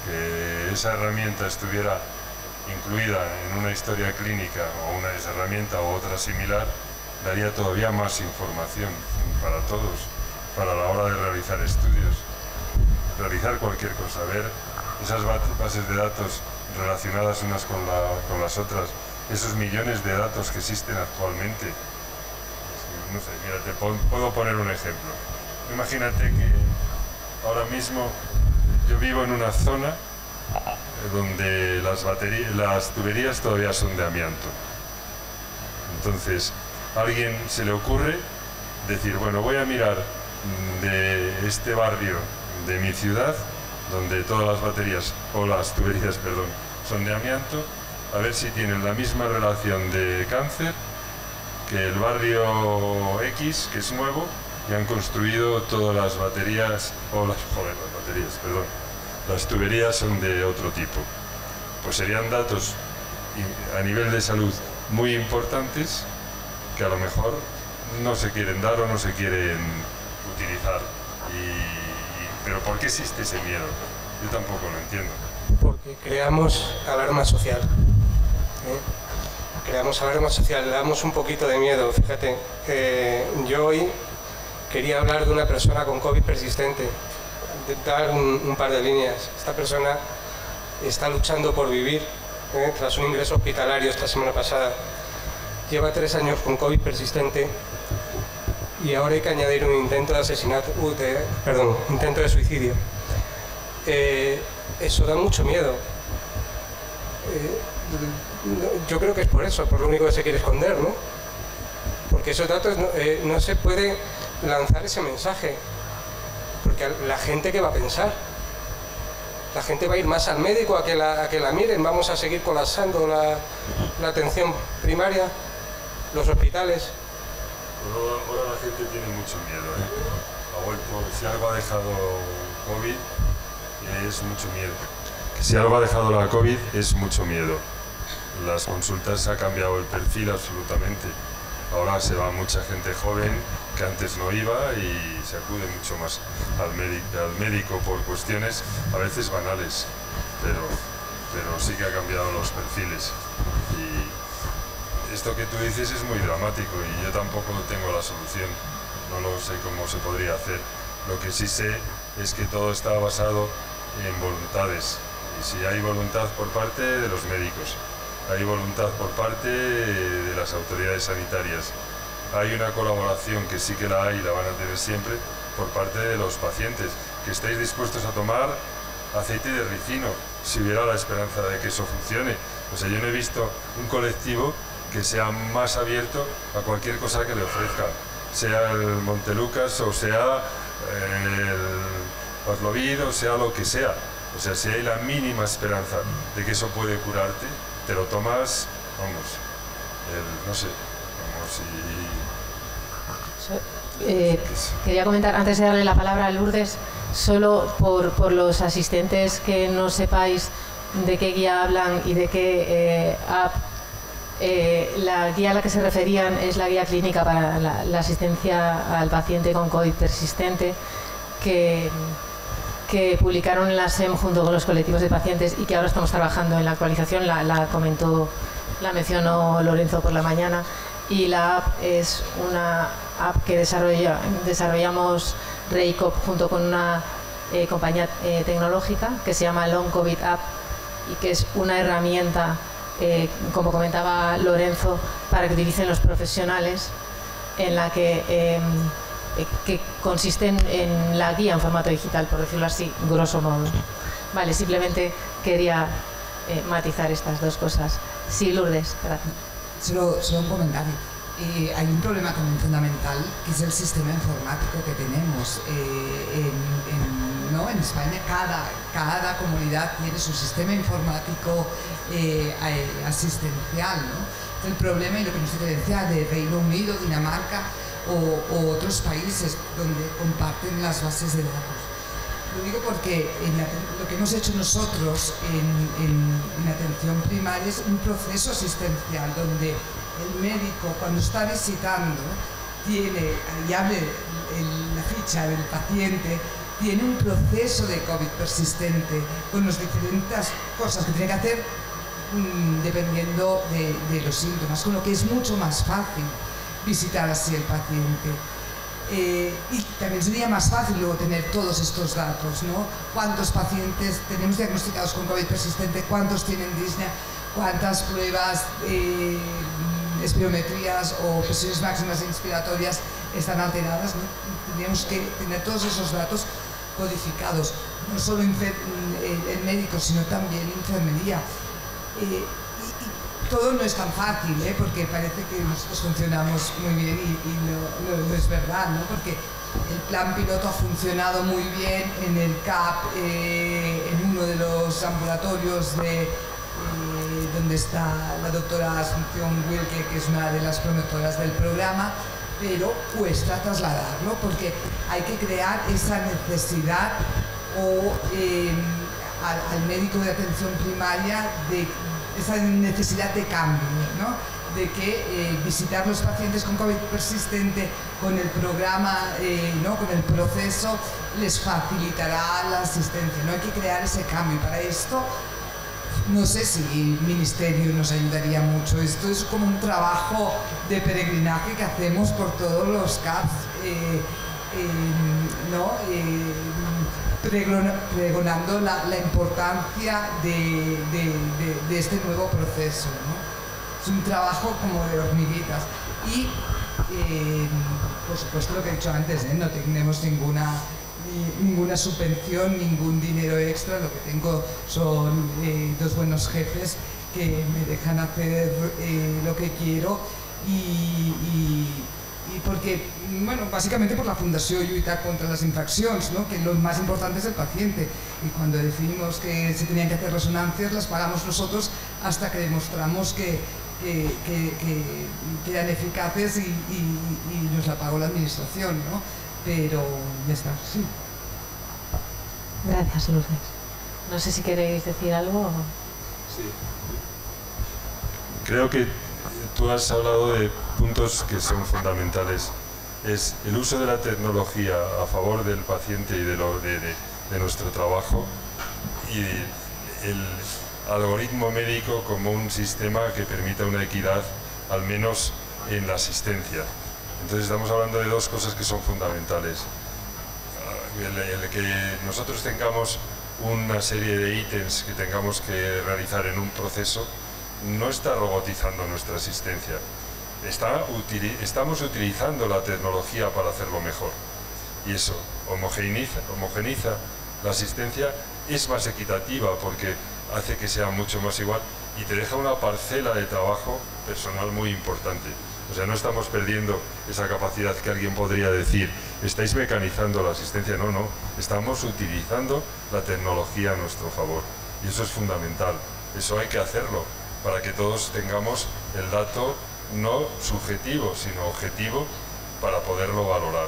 Que esa herramienta estuviera incluida en una historia clínica o una herramienta o otra similar, daría todavía más información para todos, para la hora de realizar estudios, realizar cualquier cosa, ver esas bases de datos relacionadas unas con las otras, esos millones de datos que existen actualmente. No sé, mira, puedo poner un ejemplo. Imagínate que ahora mismo yo vivo en una zona donde las tuberías todavía son de amianto. Entonces, a alguien se le ocurre decir, bueno, voy a mirar de este barrio de mi ciudad, donde todas las baterías, o las tuberías, perdón, son de amianto, a ver si tienen la misma relación de cáncer que el barrio X, que es nuevo, y han construido todas las baterías, las tuberías son de otro tipo. Pues serían datos a nivel de salud muy importantes que a lo mejor no se quieren dar o no se quieren utilizar. Pero ¿por qué existe ese miedo? Yo tampoco lo entiendo. Porque creamos alarma social. Creamos alarma social, le damos un poquito de miedo. Fíjate, yo hoy quería hablar de una persona con COVID persistente, dar un par de líneas. Esta persona está luchando por vivir, tras un ingreso hospitalario esta semana pasada. Lleva 3 años con COVID persistente y ahora hay que añadir un intento de asesinato, intento de suicidio. Eso da mucho miedo. Yo creo que es por eso, por lo único que se quiere esconder, ¿no? Porque esos datos no se puede lanzar ese mensaje, porque la gente, ¿qué va a pensar? La gente va a ir más al médico a que la miren, vamos a seguir colapsando la atención primaria, los hospitales. Ahora la gente tiene mucho miedo, Ha vuelto, si algo ha dejado COVID, es mucho miedo. Si algo ha dejado la COVID, es mucho miedo. Las consultas ha cambiado el perfil absolutamente. Ahora se va mucha gente joven que antes no iba y se acude mucho más al médico por cuestiones a veces banales, pero sí que ha cambiado los perfiles. Y esto que tú dices es muy dramático y yo tampoco tengo la solución, no lo sé cómo se podría hacer. Lo que sí sé es que todo está basado en voluntades, y si hay voluntad por parte de los médicos, hay voluntad por parte de las autoridades sanitarias, hay una colaboración que sí que la hay y la van a tener siempre por parte de los pacientes, que estáis dispuestos a tomar aceite de ricino si hubiera la esperanza de que eso funcione. O sea, yo no he visto un colectivo que sea más abierto a cualquier cosa que le ofrezca, sea el Montelucas o sea el Paslovid o sea lo que sea. O sea, si hay la mínima esperanza de que eso puede curarte, te lo tomas, vamos, no sé, como si... Quería comentar, antes de darle la palabra a Lourdes, solo por los asistentes que no sepáis de qué guía hablan y de qué app, la guía a la que se referían es la guía clínica para la asistencia al paciente con COVID persistente, que publicaron en la SEM junto con los colectivos de pacientes y que ahora estamos trabajando en la actualización. La mencionó Lorenzo por la mañana, y la app es una app que desarrollamos REICOP junto con una compañía tecnológica que se llama Long COVID App, y que es una herramienta, como comentaba Lorenzo, para que utilicen los profesionales, en la que consiste en la guía en formato digital, por decirlo así, grosso modo. Vale, simplemente quería matizar estas dos cosas. Sí, Lourdes, gracias. Solo un comentario. Hay un problema también fundamental, que es el sistema informático que tenemos. En España cada comunidad tiene su sistema informático asistencial, ¿no? El problema, y lo que nos diferencia de Reino Unido, Dinamarca o otros países donde comparten las bases de datos. Lo digo porque lo que hemos hecho nosotros en atención primaria es un proceso asistencial donde el médico, cuando está visitando, y abre la ficha del paciente, tiene un proceso de COVID persistente con las diferentes cosas que tiene que hacer dependiendo de los síntomas, con lo que es mucho más fácil visitar así el paciente. Y también sería más fácil luego tener todos estos datos, ¿no? ¿Cuántos pacientes tenemos diagnosticados con COVID persistente? ¿Cuántos tienen disnea? ¿Cuántas pruebas, espirometrías o presiones máximas inspiratorias están alteradas, ¿no? Tendríamos que tener todos esos datos codificados, no solo en médicos, sino también en enfermería. Y todo no es tan fácil, porque parece que nosotros funcionamos muy bien y no es verdad, ¿no? Porque el plan piloto ha funcionado muy bien en el CAP, en uno de los ambulatorios donde está la doctora Asunción Wilke, que es una de las promotoras del programa, pero cuesta trasladarlo porque hay que crear esa necesidad al médico de atención primaria de esa necesidad de cambio, ¿no? De que visitar los pacientes con COVID persistente con el programa, ¿no? Con el proceso, les facilitará la asistencia, ¿no? Hay que crear ese cambio, y para esto no sé si el Ministerio nos ayudaría mucho. Esto es como un trabajo de peregrinaje que hacemos por todos los CAPs, ¿no? Pregonando la importancia de este nuevo proceso, ¿no? Es un trabajo como de hormiguitas. Y, por supuesto, lo que he dicho antes, no tenemos ninguna subvención, ningún dinero extra. Lo que tengo son dos buenos jefes que me dejan hacer lo que quiero, y porque, bueno, básicamente por la Fundació Lluita contra las Infeccions, ¿no? Que lo más importante es el paciente, y cuando decidimos que se tenían que hacer resonancias las pagamos nosotros hasta que demostramos que eran eficaces, y nos la pagó la administración, ¿no? Pero ya está, sí. Gracias, Lourdes. No sé si queréis decir algo. Sí. Creo que tú has hablado de puntos que son fundamentales. Es el uso de la tecnología a favor del paciente y de nuestro trabajo, y el algoritmo médico como un sistema que permita una equidad, al menos en la asistencia. Entonces estamos hablando de dos cosas que son fundamentales. El que nosotros tengamos una serie de ítems que tengamos que realizar en un proceso no está robotizando nuestra asistencia. Estamos utilizando la tecnología para hacerlo mejor, y eso homogeneiza la asistencia, es más equitativa porque hace que sea mucho más igual y te deja una parcela de trabajo personal muy importante. O sea, no estamos perdiendo esa capacidad que alguien podría decir, estáis mecanizando la asistencia. No, estamos utilizando la tecnología a nuestro favor, y eso es fundamental. Eso hay que hacerlo para que todos tengamos el dato no subjetivo, sino objetivo para poderlo valorar.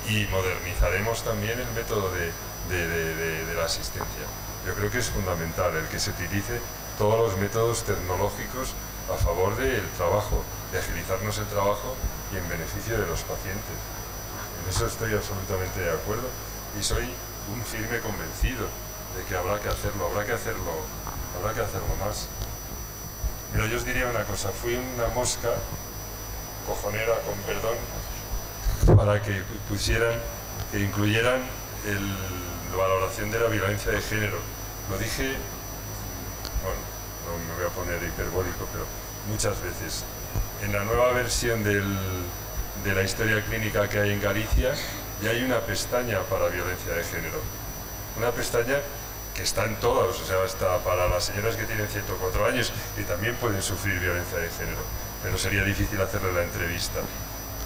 Y modernizaremos también el método de la asistencia. Yo creo que es fundamental el que se utilice todos los métodos tecnológicos a favor del trabajo, de agilizarnos el trabajo y en beneficio de los pacientes. En eso estoy absolutamente de acuerdo y soy un firme convencido de que habrá que hacerlo más. Pero yo os diría una cosa, fui una mosca cojonera, con perdón, para que incluyeran la valoración de la violencia de género. Lo dije, bueno, no me voy a poner hiperbólico, pero muchas veces. En la nueva versión de la historia clínica que hay en Galicia, ya hay una pestaña para violencia de género. Una pestaña que está en todas, o sea, hasta para las señoras que tienen 104 años y también pueden sufrir violencia de género. Pero sería difícil hacerle la entrevista.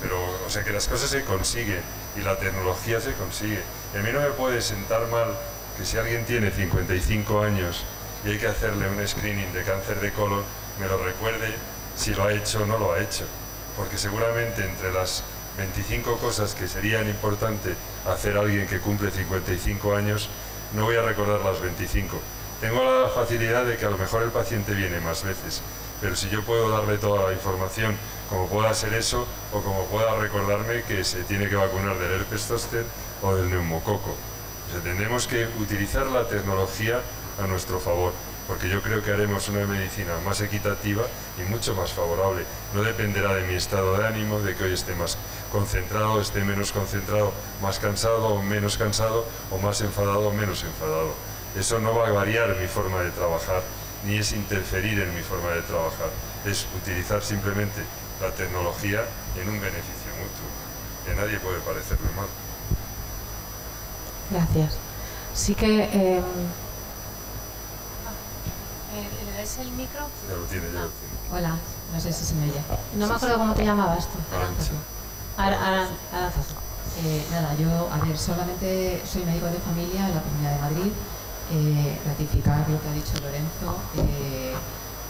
Pero, o sea, que las cosas se consiguen y la tecnología se consigue. Y a mí no me puede sentar mal que si alguien tiene 55 años y hay que hacerle un screening de cáncer de colon, me lo recuerde si lo ha hecho o no lo ha hecho. Porque seguramente entre las 25 cosas que serían importantes hacer a alguien que cumple 55 años, no voy a recordar las 25. Tengo la facilidad de que a lo mejor el paciente viene más veces, pero si yo puedo darle toda la información, como pueda ser eso, o como pueda recordarme que se tiene que vacunar del herpes zóster o del neumococo. O sea, tenemos que utilizar la tecnología a nuestro favor, porque yo creo que haremos una medicina más equitativa y mucho más favorable. No dependerá de mi estado de ánimo, de que hoy esté más concentrado, esté menos concentrado, más cansado o menos cansado, o más enfadado o menos enfadado. Eso no va a variar mi forma de trabajar, ni es interferir en mi forma de trabajar. Es utilizar simplemente la tecnología en un beneficio mutuo. Que a nadie puede parecerle mal. Gracias. Sí que... ¿le dais el micro? Ya lo tiene. Hola, no sé si se me oye. No me acuerdo cómo te llamabas tú. Aranza. Nada, yo, a ver, solamente soy médico de familia en la Comunidad de Madrid. Ratificar lo que ha dicho Lorenzo.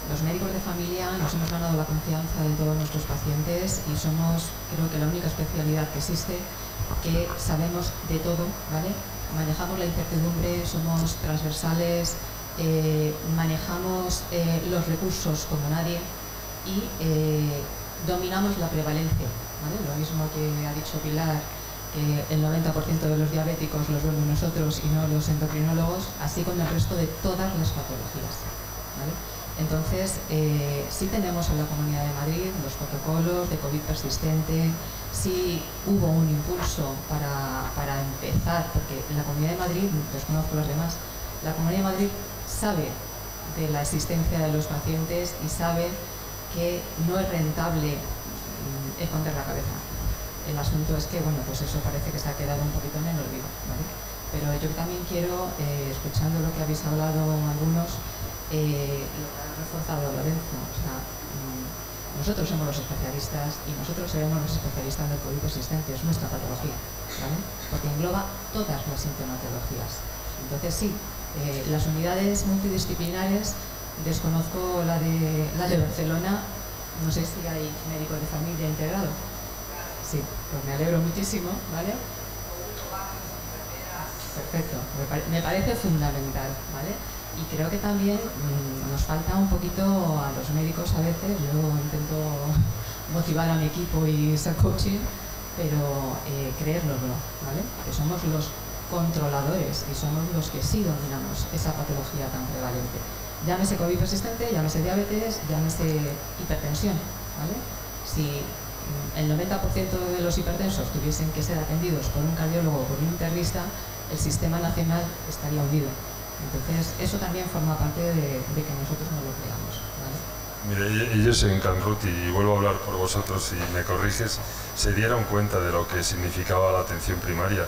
Los médicos de familia nos hemos ganado la confianza de todos nuestros pacientes y somos, creo que la única especialidad que existe que sabemos de todo, ¿vale? Manejamos la incertidumbre, somos transversales, manejamos los recursos como nadie y dominamos la prevalencia, ¿vale? Lo mismo que ha dicho Pilar, que el 90% de los diabéticos los vemos nosotros y no los endocrinólogos, así como el resto de todas las patologías, ¿vale? Entonces, sí tenemos en la Comunidad de Madrid los protocolos de COVID persistente, sí hubo un impulso para empezar, porque en la Comunidad de Madrid, desconozco los demás, la Comunidad de Madrid sabe de la existencia de los pacientes y sabe que no es rentable esconder la cabeza. El asunto es que, bueno, pues eso parece que se ha quedado un poquito en el olvido, ¿vale? Pero yo también quiero, escuchando lo que habéis hablado algunos, lo que ha reforzado Lorenzo, o sea, nosotros somos los especialistas y nosotros seremos los especialistas del COVID persistente, es nuestra patología, ¿vale? Porque engloba todas las sintomatologías. Entonces sí, las unidades multidisciplinares, desconozco la de Barcelona, no sé si hay médico de familia integrado. Sí, pues me alegro muchísimo, ¿vale? Perfecto, me parece fundamental, ¿vale? Y creo que también nos falta un poquito a los médicos a veces, yo intento motivar a mi equipo y ser coaching, pero creérnoslo, ¿vale? Que somos los controladores y somos los que sí dominamos esa patología tan prevalente. Llámese COVID persistente, llámese diabetes, llámese hipertensión, ¿vale? Si el 90% de los hipertensos tuviesen que ser atendidos por un cardiólogo o por un internista, el sistema nacional estaría hundido. Entonces, eso también forma parte de que nosotros no lo creamos, ¿vale? Mire, ellos en Canruti, y vuelvo a hablar por vosotros si me corriges, se dieron cuenta de lo que significaba la atención primaria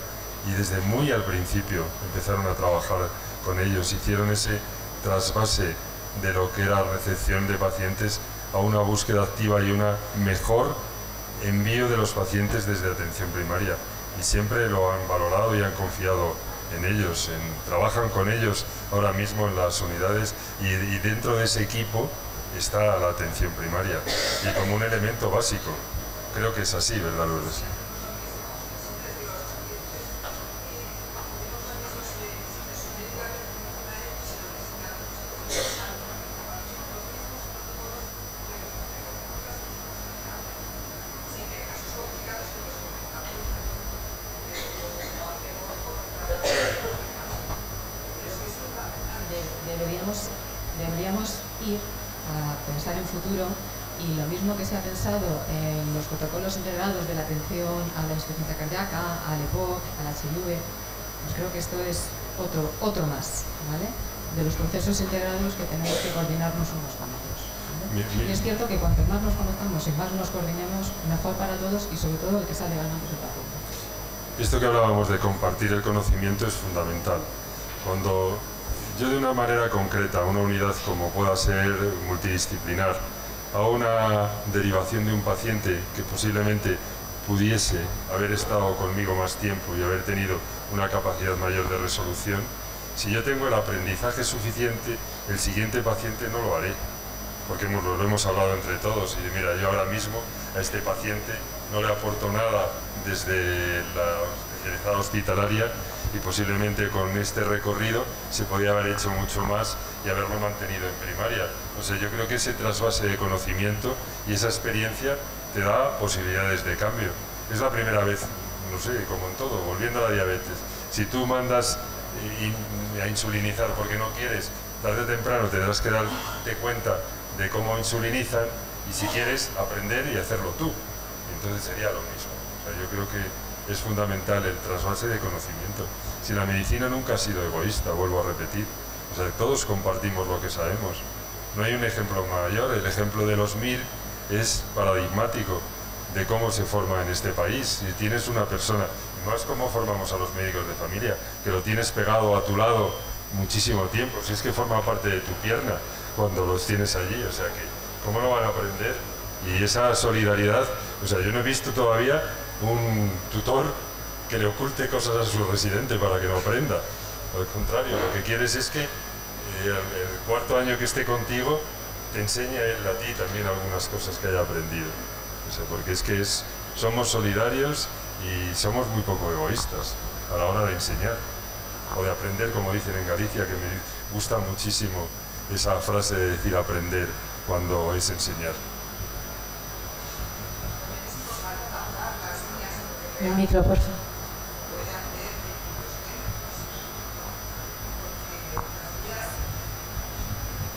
y desde muy al principio empezaron a trabajar con ellos, hicieron ese trasvase de lo que era recepción de pacientes a una búsqueda activa y una mejor envío de los pacientes desde atención primaria, y siempre lo han valorado y han confiado en ellos, trabajan con ellos ahora mismo en las unidades y dentro de ese equipo está la atención primaria y como un elemento básico. Creo que es así, ¿verdad, Lourdes? deberíamos ir a pensar en futuro, y lo mismo que se ha pensado en los protocolos integrados de la atención a la insuficiencia cardíaca, al EPOC, al HIV, pues creo que esto es otro más, ¿vale?, de los procesos integrados que tenemos que coordinarnos unos con otros, ¿vale? Y es cierto que cuanto más nos conozcamos y más nos coordinemos, mejor para todos y sobre todo el que sale ganando es el paciente. Esto que hablábamos de compartir el conocimiento es fundamental. Cuando yo de una manera concreta, una unidad como pueda ser multidisciplinar, a una derivación de un paciente que posiblemente pudiese haber estado conmigo más tiempo y haber tenido una capacidad mayor de resolución, si yo tengo el aprendizaje suficiente, el siguiente paciente no lo haré, porque lo hemos hablado entre todos, y mira, yo ahora mismo a este paciente no le aporto nada desde la especializada hospitalaria, y posiblemente con este recorrido se podía haber hecho mucho más y haberlo mantenido en primaria. O sea, yo creo que ese trasvase de conocimiento y esa experiencia te da posibilidades de cambio. Es la primera vez, no sé, como en todo, volviendo a la diabetes. Si tú mandas a insulinizar porque no quieres, tarde o temprano tendrás que darte cuenta de cómo insulinizan, y si quieres aprender y hacerlo tú. Entonces sería lo mismo. O sea, yo creo que es fundamental el trasvase de conocimiento. Si la medicina nunca ha sido egoísta, vuelvo a repetir, o sea, todos compartimos lo que sabemos. No hay un ejemplo mayor. El ejemplo de los MIR es paradigmático de cómo se forma en este país. Si tienes una persona, no es como formamos a los médicos de familia, que lo tienes pegado a tu lado muchísimo tiempo, si es que forma parte de tu pierna cuando los tienes allí, o sea que, ¿cómo lo van a aprender? Y esa solidaridad, o sea, yo no he visto todavía un tutor que le oculte cosas a su residente para que no aprenda. Al contrario, lo que quieres es que el cuarto año que esté contigo te enseñe él a ti también algunas cosas que haya aprendido. O sea, porque es que somos solidarios y somos muy poco egoístas a la hora de enseñar o de aprender, como dicen en Galicia, que me gusta muchísimo esa frase de decir aprender cuando es enseñar. El micro, por favor.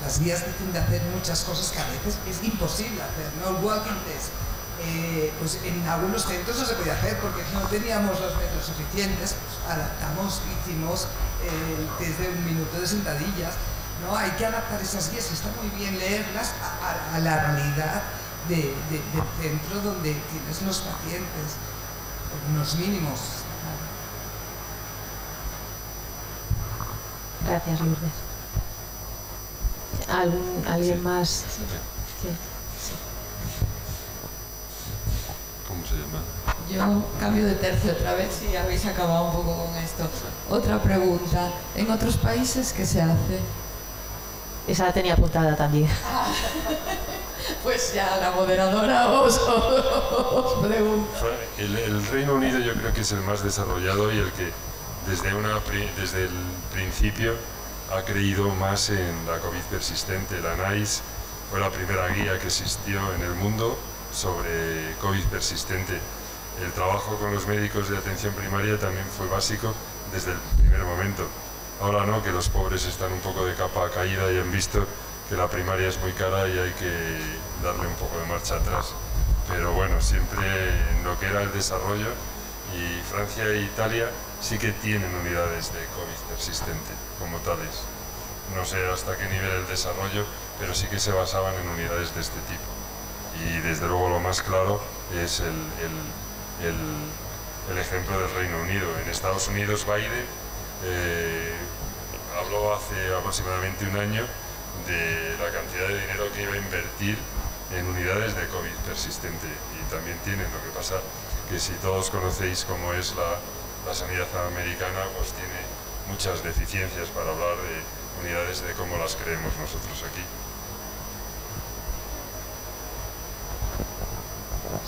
Las guías dicen de hacer muchas cosas que a veces es imposible hacer, ¿no? El walking test, pues en algunos centros no se podía hacer porque no teníamos los metros suficientes, pues adaptamos, hicimos el test de 1 minuto de sentadillas, ¿no? Hay que adaptar esas guías, está muy bien leerlas a la realidad del centro donde tienes los pacientes, unos mínimos. Gracias, Lourdes. ¿Alguien más? Sí. ¿Cómo se llama? Yo cambio de tercio otra vez y habéis acabado un poco con esto. Otra pregunta. ¿En otros países qué se hace? Esa la tenía apuntada también. Pues ya la moderadora os pregunta. El Reino Unido yo creo que es el más desarrollado y el que desde el principio ha creído más en la COVID persistente. La NICE fue la primera guía que existió en el mundo sobre COVID persistente. El trabajo con los médicos de atención primaria también fue básico desde el primer momento. Ahora no, que los pobres están un poco de capa caída y han visto que la primaria es muy cara y hay que darle un poco de marcha atrás. Pero bueno, siempre en lo que era el desarrollo, y Francia e Italia sí que tienen unidades de COVID persistente como tales. No sé hasta qué nivel el desarrollo, pero sí que se basaban en unidades de este tipo. Y desde luego lo más claro es el ejemplo del Reino Unido. En Estados Unidos, Biden habló hace aproximadamente 1 año de la cantidad de dinero que iba a invertir en unidades de COVID persistente, y también tienen. Lo que pasa que si todos conocéis cómo es la sanidad americana, pues tiene muchas deficiencias para hablar de unidades de cómo las creemos nosotros aquí.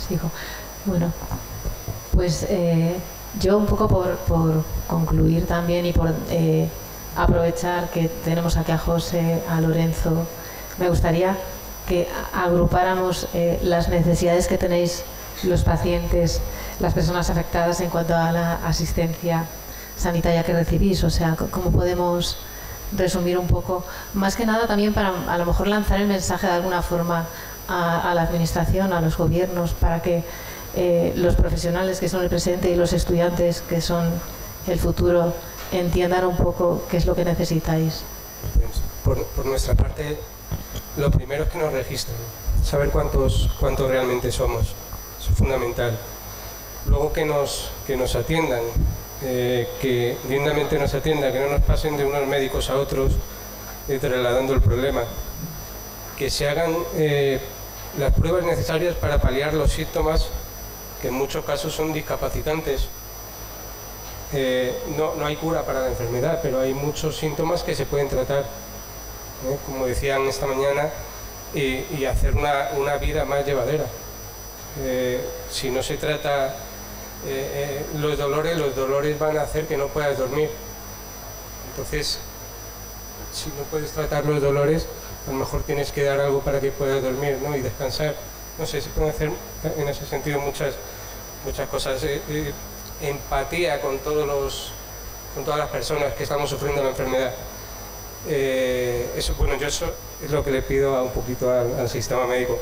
Sigo. Bueno, pues yo un poco por concluir también y por aprovechar que tenemos aquí a José, a Lorenzo, me gustaría que agrupáramos las necesidades que tenéis los pacientes, las personas afectadas en cuanto a la asistencia sanitaria que recibís. O sea, cómo podemos resumir un poco, más que nada también para a lo mejor lanzar el mensaje de alguna forma a la administración, a los gobiernos, para que los profesionales que son el presente y los estudiantes que son el futuro entiendan un poco qué es lo que necesitáis. Por nuestra parte, lo primero es que nos registren, saber cuántos realmente somos, eso es fundamental. Luego que nos atiendan, que dignamente nos atiendan, que no nos pasen de unos médicos a otros trasladando el problema, que se hagan las pruebas necesarias para paliar los síntomas que en muchos casos son discapacitantes. No hay cura para la enfermedad, pero hay muchos síntomas que se pueden tratar, como decían esta mañana, y hacer una vida más llevadera. Si no se trata los dolores van a hacer que no puedas dormir. Entonces, si no puedes tratar los dolores, a lo mejor tienes que dar algo para que puedas dormir, ¿no? Y descansar. No sé, se pueden hacer en ese sentido muchas cosas. Empatía con todas las personas que estamos sufriendo la enfermedad. Eso es lo que le pido un poquito al sistema médico.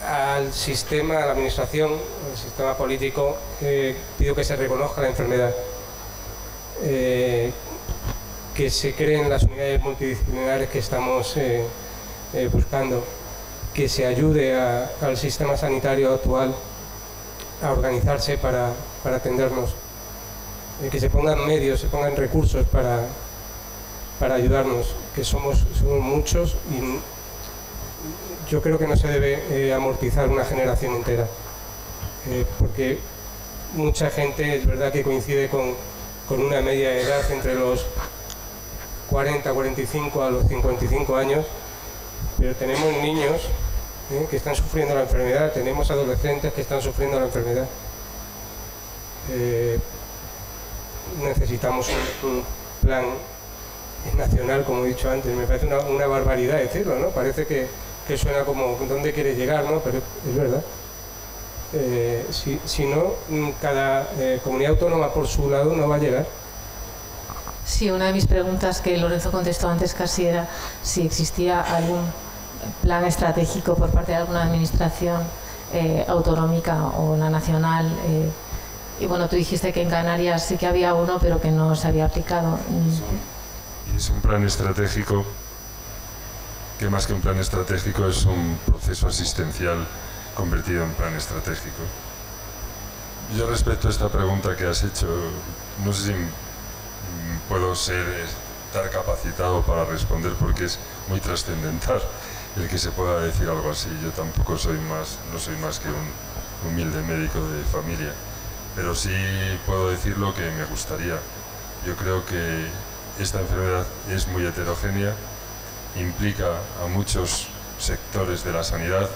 Al sistema, a la administración, al sistema político, pido que se reconozca la enfermedad, que se creen las unidades multidisciplinares que estamos buscando, que se ayude al sistema sanitario actual a organizarse para atendernos, que se pongan medios, se pongan recursos para ayudarnos, que somos muchos y yo creo que no se debe amortizar una generación entera, porque mucha gente es verdad que coincide con una media de edad entre los 40, 45 a los 55 años, pero tenemos niños que están sufriendo la enfermedad, tenemos adolescentes que están sufriendo la enfermedad. Necesitamos un plan nacional, como he dicho antes. Me parece una barbaridad decirlo, ¿no? Parece que suena como ¿dónde quiere llegar?, ¿no? Pero es verdad. Si no, cada comunidad autónoma por su lado no va a llegar. Sí, una de mis preguntas que Lorenzo contestó antes casi era si existía algún plan estratégico por parte de alguna administración autonómica o la nacional. Y bueno, tú dijiste que en Canarias sí que había uno, pero que no se había aplicado. Y es un plan estratégico que más que un plan estratégico es un proceso asistencial convertido en plan estratégico. Yo respecto a esta pregunta que has hecho, no sé si puedo estar capacitado para responder porque es muy trascendental el que se pueda decir algo así. Yo tampoco no soy más que un humilde médico de familia, pero sí puedo decir lo que me gustaría. Yo creo que esta enfermedad es muy heterogénea, implica a muchos sectores de la sanidad,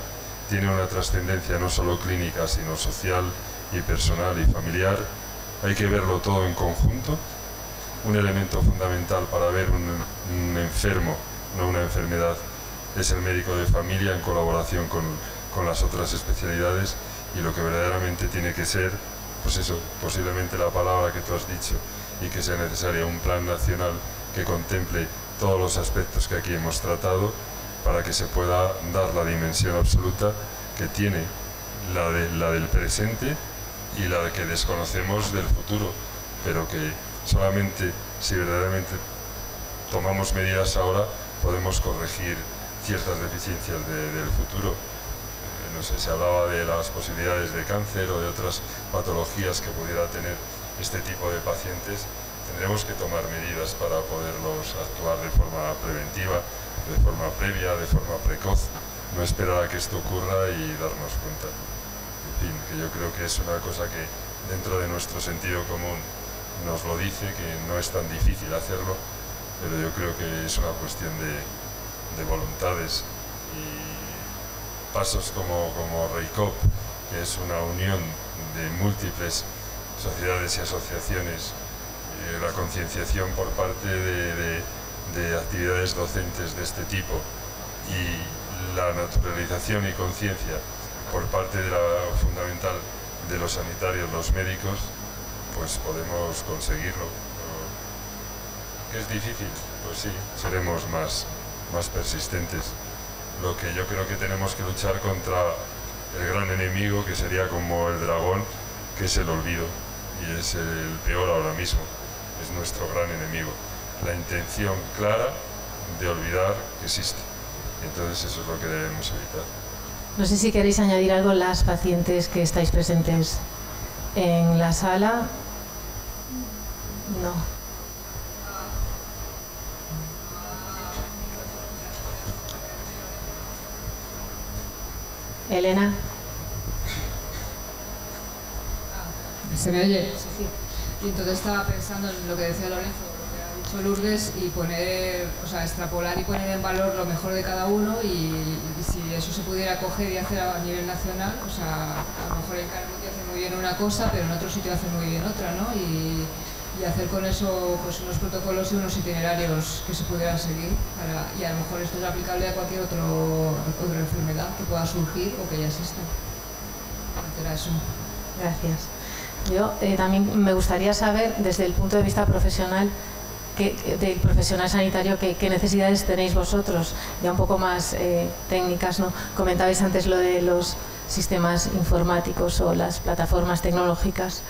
tiene una trascendencia no solo clínica, sino social y personal y familiar. Hay que verlo todo en conjunto. Un elemento fundamental para ver un enfermo, no una enfermedad, es el médico de familia en colaboración con las otras especialidades, y lo que verdaderamente tiene que ser, pues eso, posiblemente la palabra que tú has dicho, y que sea necesario un plan nacional que contemple todos los aspectos que aquí hemos tratado para que se pueda dar la dimensión absoluta que tiene la del presente y la que desconocemos del futuro, pero que solamente si verdaderamente tomamos medidas ahora podemos corregir ciertas deficiencias del futuro. No sé, se hablaba de las posibilidades de cáncer o de otras patologías que pudiera tener este tipo de pacientes. Tendremos que tomar medidas para poderlos actuar de forma preventiva, de forma previa, de forma precoz, no esperar a que esto ocurra y darnos cuenta. En fin, que yo creo que es una cosa que dentro de nuestro sentido común nos lo dice, que no es tan difícil hacerlo, pero yo creo que es una cuestión de voluntades y pasos como REICOP, que es una unión de múltiples sociedades y asociaciones, la concienciación por parte de actividades docentes de este tipo y la naturalización y conciencia por parte de la fundamental de los sanitarios, los médicos, pues podemos conseguirlo. ¿Que es difícil? Pues sí, seremos más persistentes. Lo que yo creo que tenemos que luchar contra el gran enemigo, que sería como el dragón, que es el olvido, y es el peor ahora mismo, es nuestro gran enemigo. La intención clara de olvidar que existe. Entonces eso es lo que debemos evitar. No sé si queréis añadir algo las pacientes que estáis presentes en la sala. No. Elena. ¿Se me oye? Sí. Y entonces estaba pensando en lo que decía Lorenzo, lo que ha dicho Lourdes, y poner, o sea, extrapolar y poner en valor lo mejor de cada uno, y si eso se pudiera coger y hacer a nivel nacional, o sea, a lo mejor en Carmody hace muy bien una cosa, pero en otro sitio hace muy bien otra, ¿no? Y hacer con eso pues unos protocolos y unos itinerarios que se pudieran seguir y a lo mejor esto es aplicable a cualquier otra enfermedad que pueda surgir o que ya exista. Era eso. Gracias. Yo también me gustaría saber, desde el punto de vista profesional, del profesional sanitario, qué necesidades tenéis vosotros, ya un poco más técnicas, ¿no? Comentabais antes lo de los sistemas informáticos o las plataformas tecnológicas.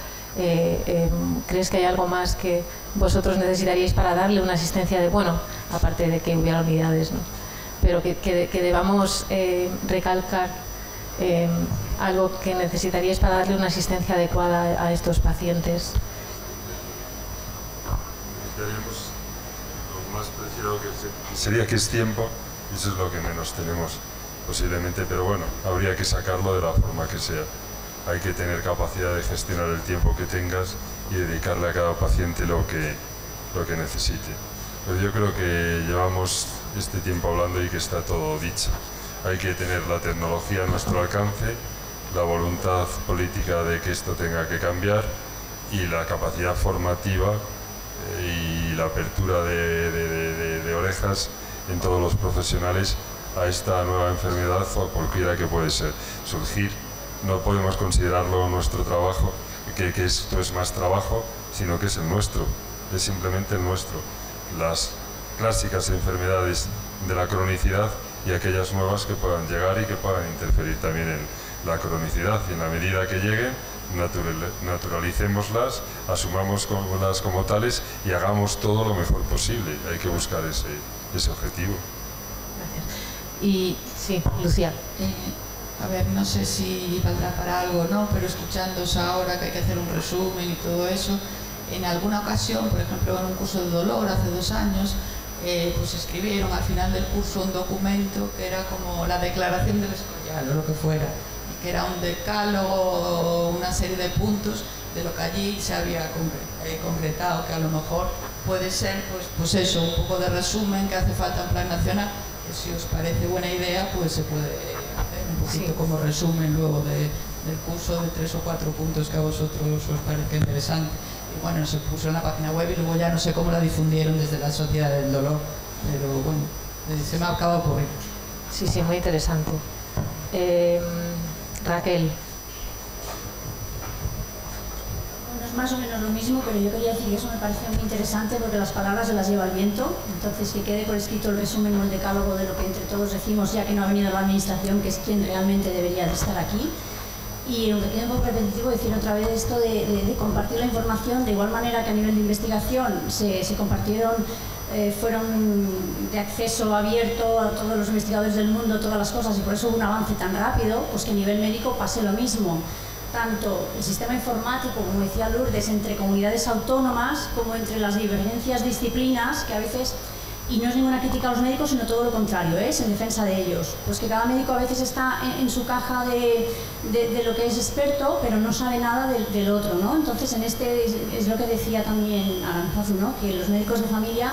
¿Crees que hay algo más que vosotros necesitaríais para darle una asistencia de, bueno, aparte de que hubiera unidades, ¿no? Pero que debamos recalcar algo que necesitaríais para darle una asistencia adecuada a estos pacientes? Necesitaríamos lo más preciado que sería que es tiempo, y eso es lo que menos tenemos posiblemente, pero bueno, habría que sacarlo de la forma que sea. Hay que tener capacidad de gestionar el tiempo que tengas y dedicarle a cada paciente lo que necesite. Pero yo creo que llevamos este tiempo hablando y que está todo dicho. Hay que tener la tecnología a nuestro alcance, la voluntad política de que esto tenga que cambiar y la capacidad formativa y la apertura de orejas en todos los profesionales a esta nueva enfermedad o a cualquiera que puede surgir. No podemos considerarlo nuestro trabajo, que esto es más trabajo, sino que es el nuestro, es simplemente el nuestro. Las clásicas enfermedades de la cronicidad y aquellas nuevas que puedan llegar y que puedan interferir también en la cronicidad. Y en la medida que lleguen, naturalicémoslas, asumámoslas como tales y hagamos todo lo mejor posible. Hay que buscar ese objetivo. Gracias. Y sí, Lucía. A ver, no sé si valdrá para algo o no, pero escuchándoos ahora que hay que hacer un resumen y todo eso, en alguna ocasión, por ejemplo en un curso de dolor hace 2 años, pues escribieron al final del curso un documento que era como la declaración del Escorial o lo que fuera, y que era un decálogo, una serie de puntos de lo que allí se había concretado, que a lo mejor puede ser pues eso, un poco de resumen que hace falta en plan nacional, que si os parece buena idea, pues se puede hacer un poquito como resumen luego del curso de 3 o 4 puntos que a vosotros os parezca interesante. Y bueno, se puso en la página web y luego ya no sé cómo la difundieron desde la Sociedad del Dolor, pero bueno, se me ha acabado por ahí. Sí, sí, muy interesante. Raquel. Bueno, es más o menos lo mismo, pero yo quería decir que eso me pareció muy interesante porque las palabras se las lleva el viento, entonces que quede por escrito el resumen o el decálogo de lo que entre todos decimos, ya que no ha venido la administración, que es quien realmente debería de estar aquí. Y aunque quede un poco repetitivo, decir otra vez esto de compartir la información, de igual manera que a nivel de investigación se compartieron, fueron de acceso abierto a todos los investigadores del mundo, todas las cosas, y por eso hubo un avance tan rápido, pues que a nivel médico pase lo mismo. Tanto el sistema informático, como decía Lourdes, entre comunidades autónomas, como entre las divergencias disciplinas, que a veces... Y no es ninguna crítica a los médicos, sino todo lo contrario, es en defensa de ellos. Pues que cada médico a veces está en su caja de lo que es experto, pero no sabe nada del otro, ¿no? Entonces, en este es lo que decía también Aranzazu, ¿no? Que los médicos de familia,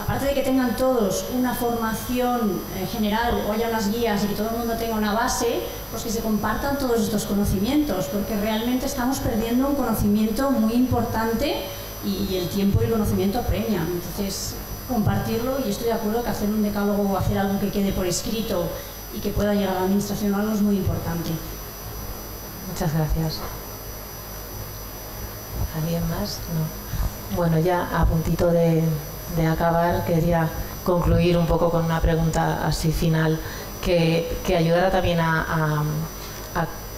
aparte de que tengan todos una formación general o haya unas guías y que todo el mundo tenga una base, pues que se compartan todos estos conocimientos, porque realmente estamos perdiendo un conocimiento muy importante y el tiempo y el conocimiento apremian. Entonces, compartirlo, y estoy de acuerdo que hacer un decálogo o hacer algo que quede por escrito y que pueda llegar a la administración o algo es muy importante. Muchas gracias. ¿Alguien más? No. Bueno, ya a puntito de de acabar, quería concluir un poco con una pregunta así final que ayudara también a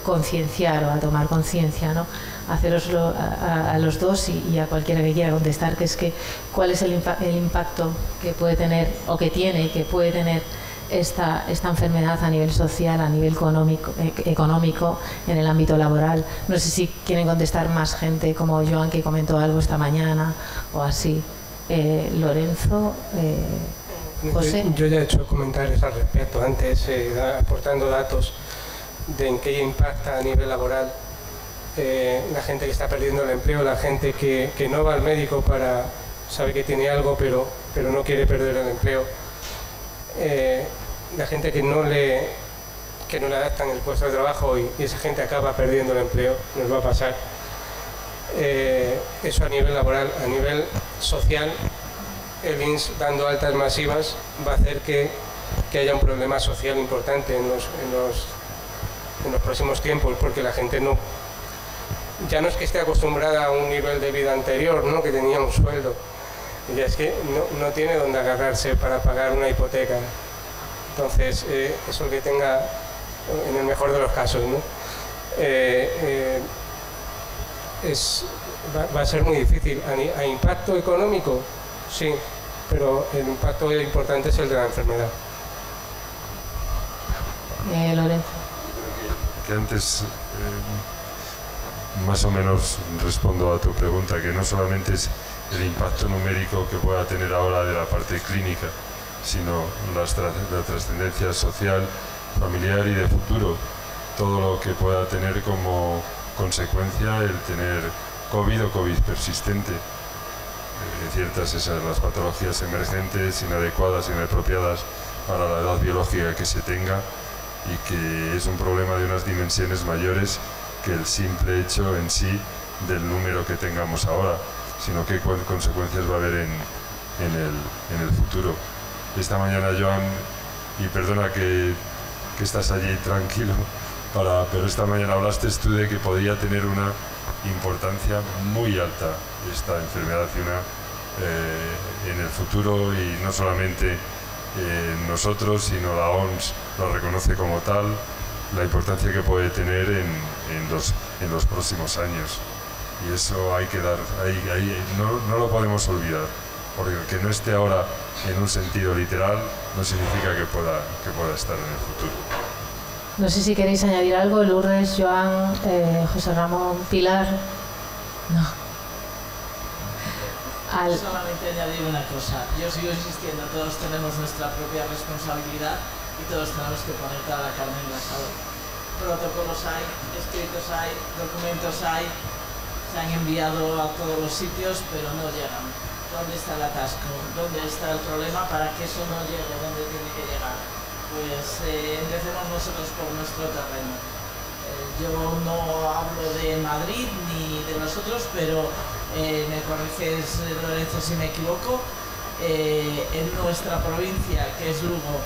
concienciar o a tomar conciencia, ¿no? Haceroslo a los dos y a cualquiera que quiera contestar, que es que cuál es el impacto que puede tener o que tiene y que puede tener esta enfermedad a nivel social, a nivel económico, en el ámbito laboral. No sé si quieren contestar más gente, como Joan, que comentó algo esta mañana, o así. Lorenzo, José. Yo ya he hecho comentarios al respecto antes, aportando datos de en qué impacta a nivel laboral la gente que está perdiendo el empleo, la gente que no va al médico para sabe que tiene algo pero no quiere perder el empleo, la gente que no le adaptan el puesto de trabajo y esa gente acaba perdiendo el empleo, nos va a pasar. Eso a nivel laboral. A nivel social, el INS dando altas masivas va a hacer que haya un problema social importante en los próximos tiempos, porque la gente ya no es que esté acostumbrada a un nivel de vida anterior, ¿no? Que tenía un sueldo, ya es que no tiene dónde agarrarse para pagar una hipoteca. Entonces, eso que tenga, en el mejor de los casos, ¿no? Va a ser muy difícil. ¿A impacto económico? Sí, pero el impacto importante es el de la enfermedad. Lorenzo. Que antes más o menos respondo a tu pregunta, que no solamente es el impacto numérico que pueda tener ahora de la parte clínica, sino la trascendencia social, familiar y de futuro. Todo lo que pueda tener como consecuencia el tener COVID o COVID persistente. Ciertas las patologías emergentes, inadecuadas, inapropiadas para la edad biológica que se tenga, y que es un problema de unas dimensiones mayores que el simple hecho en sí del número que tengamos ahora, sino qué consecuencias va a haber en el futuro. Esta mañana, Joan, y perdona que estás allí tranquilo, pero esta mañana hablaste tú de que podría tener una importancia muy alta esta enfermedad en el futuro, y no solamente nosotros, sino la OMS lo reconoce como tal, la importancia que puede tener en los próximos años. Y eso hay que dar, no lo podemos olvidar, porque que no esté ahora en un sentido literal no significa que pueda estar en el futuro. No sé si queréis añadir algo, Lourdes, Joan, José Ramón, Pilar. No. Solamente añadir una cosa. Yo sigo insistiendo, todos tenemos nuestra propia responsabilidad y todos tenemos que poner toda la carne en el asador. Protocolos hay, escritos hay, documentos hay, se han enviado a todos los sitios, pero no llegan. ¿Dónde está el atasco? ¿Dónde está el problema para que eso no llegue donde tiene que llegar? Pues empecemos nosotros por nuestro terreno. Yo no hablo de Madrid ni de nosotros, pero me corriges, Lorenzo, si me equivoco. En nuestra provincia, que es Lugo,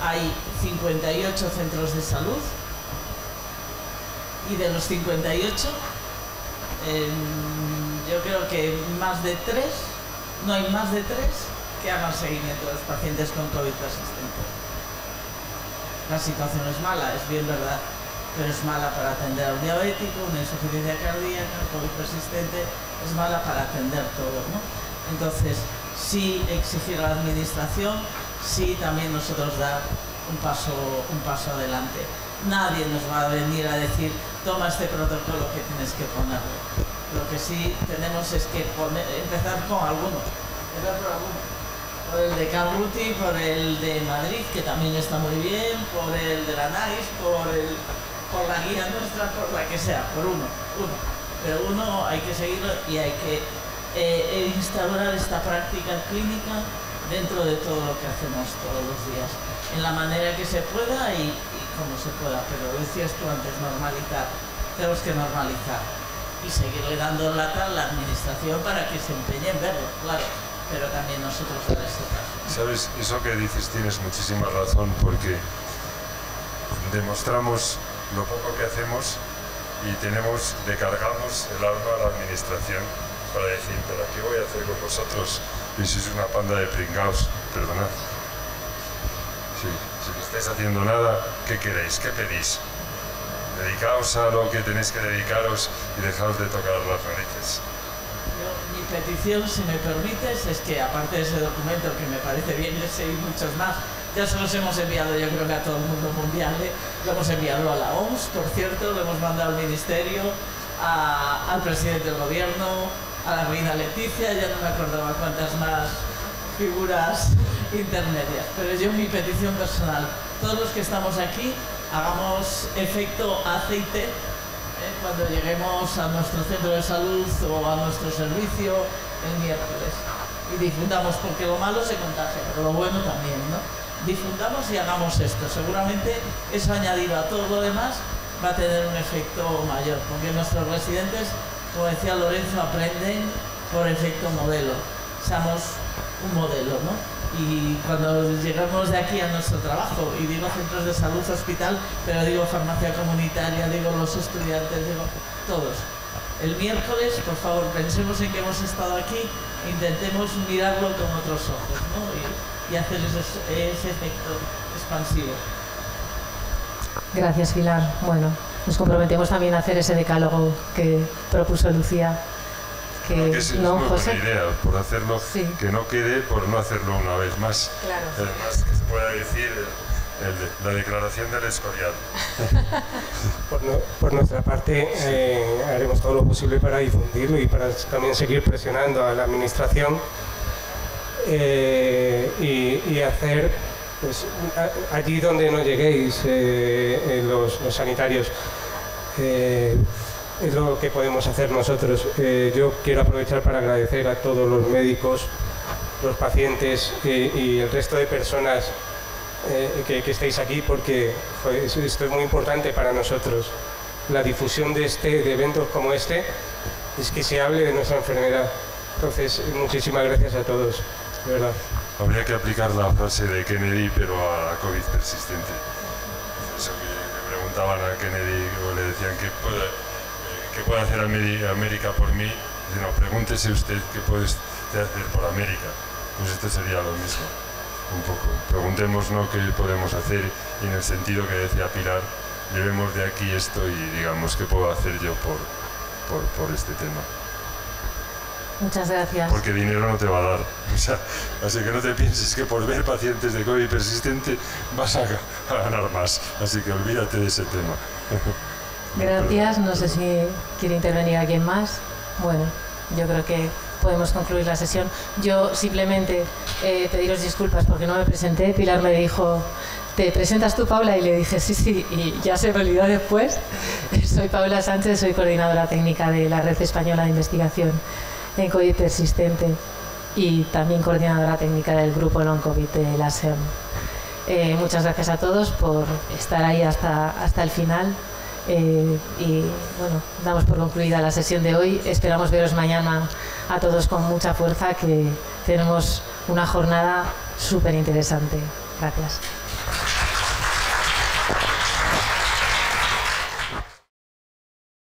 hay 58 centros de salud, y de los 58 yo creo que no hay más de 3 que hagan seguimiento de los pacientes con COVID persistente. La situación es mala, es bien verdad, pero es mala para atender a un diabético, una insuficiencia cardíaca, COVID persistente, es mala para atender todo, ¿no? Entonces, sí exigir a la administración, sí también nosotros dar un paso adelante. Nadie nos va a venir a decir, toma este protocolo que tienes que ponerlo. Lo que sí tenemos es que empezar con alguno, por el de Carruti, por el de Madrid, que también está muy bien, por el de la NAIS, por la guía nuestra, por la que sea, por uno. Pero uno hay que seguirlo y hay que instaurar esta práctica clínica dentro de todo lo que hacemos todos los días, en la manera que se pueda y como se pueda. Pero decías tú antes, normalizar. Tenemos que normalizar y seguirle dando lata a la administración para que se empeñe en verlo, claro, pero también nosotros dar este paso. Sabes, eso que dices tienes muchísima razón, porque demostramos lo poco que hacemos y cargamos el alma a la administración para decir, pero ¿qué voy a hacer con vosotros? Y si sois una panda de pringaos, perdonad. Sí, si no estáis haciendo nada, ¿qué queréis? ¿Qué pedís? Dedicaos a lo que tenéis que dedicaros y dejaos de tocar las narices. Mi petición, si me permites, es que aparte de ese documento, que me parece bien ese y muchos más, ya se los hemos enviado yo creo que a todo el mundo mundial, lo hemos enviado a la OMS, por cierto, lo hemos mandado al Ministerio, al presidente del gobierno, a la reina Leticia, ya no me acordaba cuántas más figuras intermedias, pero yo mi petición personal, todos los que estamos aquí, hagamos efecto aceite cuando lleguemos a nuestro centro de salud o a nuestro servicio el miércoles y difundamos, porque lo malo se contagia, pero lo bueno también, ¿no? Difundamos y hagamos esto, seguramente eso añadido a todo lo demás va a tener un efecto mayor, porque nuestros residentes, como decía Lorenzo, aprenden por efecto modelo, seamos un modelo, ¿no? Y cuando llegamos de aquí a nuestro trabajo, y digo centros de salud, hospital, pero digo farmacia comunitaria, digo los estudiantes, digo todos. El miércoles, por favor, pensemos en que hemos estado aquí, intentemos mirarlo con otros ojos, ¿no? Y hacer ese efecto expansivo. Gracias, Pilar. Bueno, nos comprometemos también a hacer ese decálogo que propuso Lucía. Que es una buena idea, por hacerlo, sí. Que no quede por no hacerlo una vez más. Claro. Además, que se pueda decir la declaración del Escorial. Por nuestra parte, haremos todo lo posible para difundirlo y para también seguir presionando a la administración y hacer, pues, allí donde no lleguéis, los sanitarios, es lo que podemos hacer nosotros. Yo quiero aprovechar para agradecer a todos los médicos, los pacientes y el resto de personas que estáis aquí, porque esto es muy importante para nosotros. La difusión de eventos como este es que se hable de nuestra enfermedad. Entonces, muchísimas gracias a todos, de verdad. Habría que aplicar la frase de Kennedy, pero a la COVID persistente. Eso que le preguntaban a Kennedy, o le decían que ¿qué puede hacer América por mí? Dice, no, pregúntese usted qué puede hacer por América. Pues esto sería lo mismo, un poco. Preguntémonos qué podemos hacer, y en el sentido que decía Pilar, llevemos de aquí esto y digamos qué puedo hacer yo por este tema. Muchas gracias. Porque dinero no te va a dar. O sea, así que no te pienses que por ver pacientes de COVID persistente vas a ganar más. Así que olvídate de ese tema. Gracias. No sé si quiere intervenir alguien más. Bueno, yo creo que podemos concluir la sesión. Yo simplemente pediros disculpas porque no me presenté. Pilar me dijo, ¿te presentas tú, Paula? Y le dije, sí, y ya se me olvidó después. Soy Paula Sánchez, soy coordinadora técnica de la Red Española de Investigación en COVID persistente y también coordinadora técnica del grupo Long COVID de la SEM. Muchas gracias a todos por estar ahí hasta el final. Y bueno, damos por concluida la sesión de hoy. Esperamos veros mañana a todos con mucha fuerza, que tenemos una jornada súper interesante. Gracias.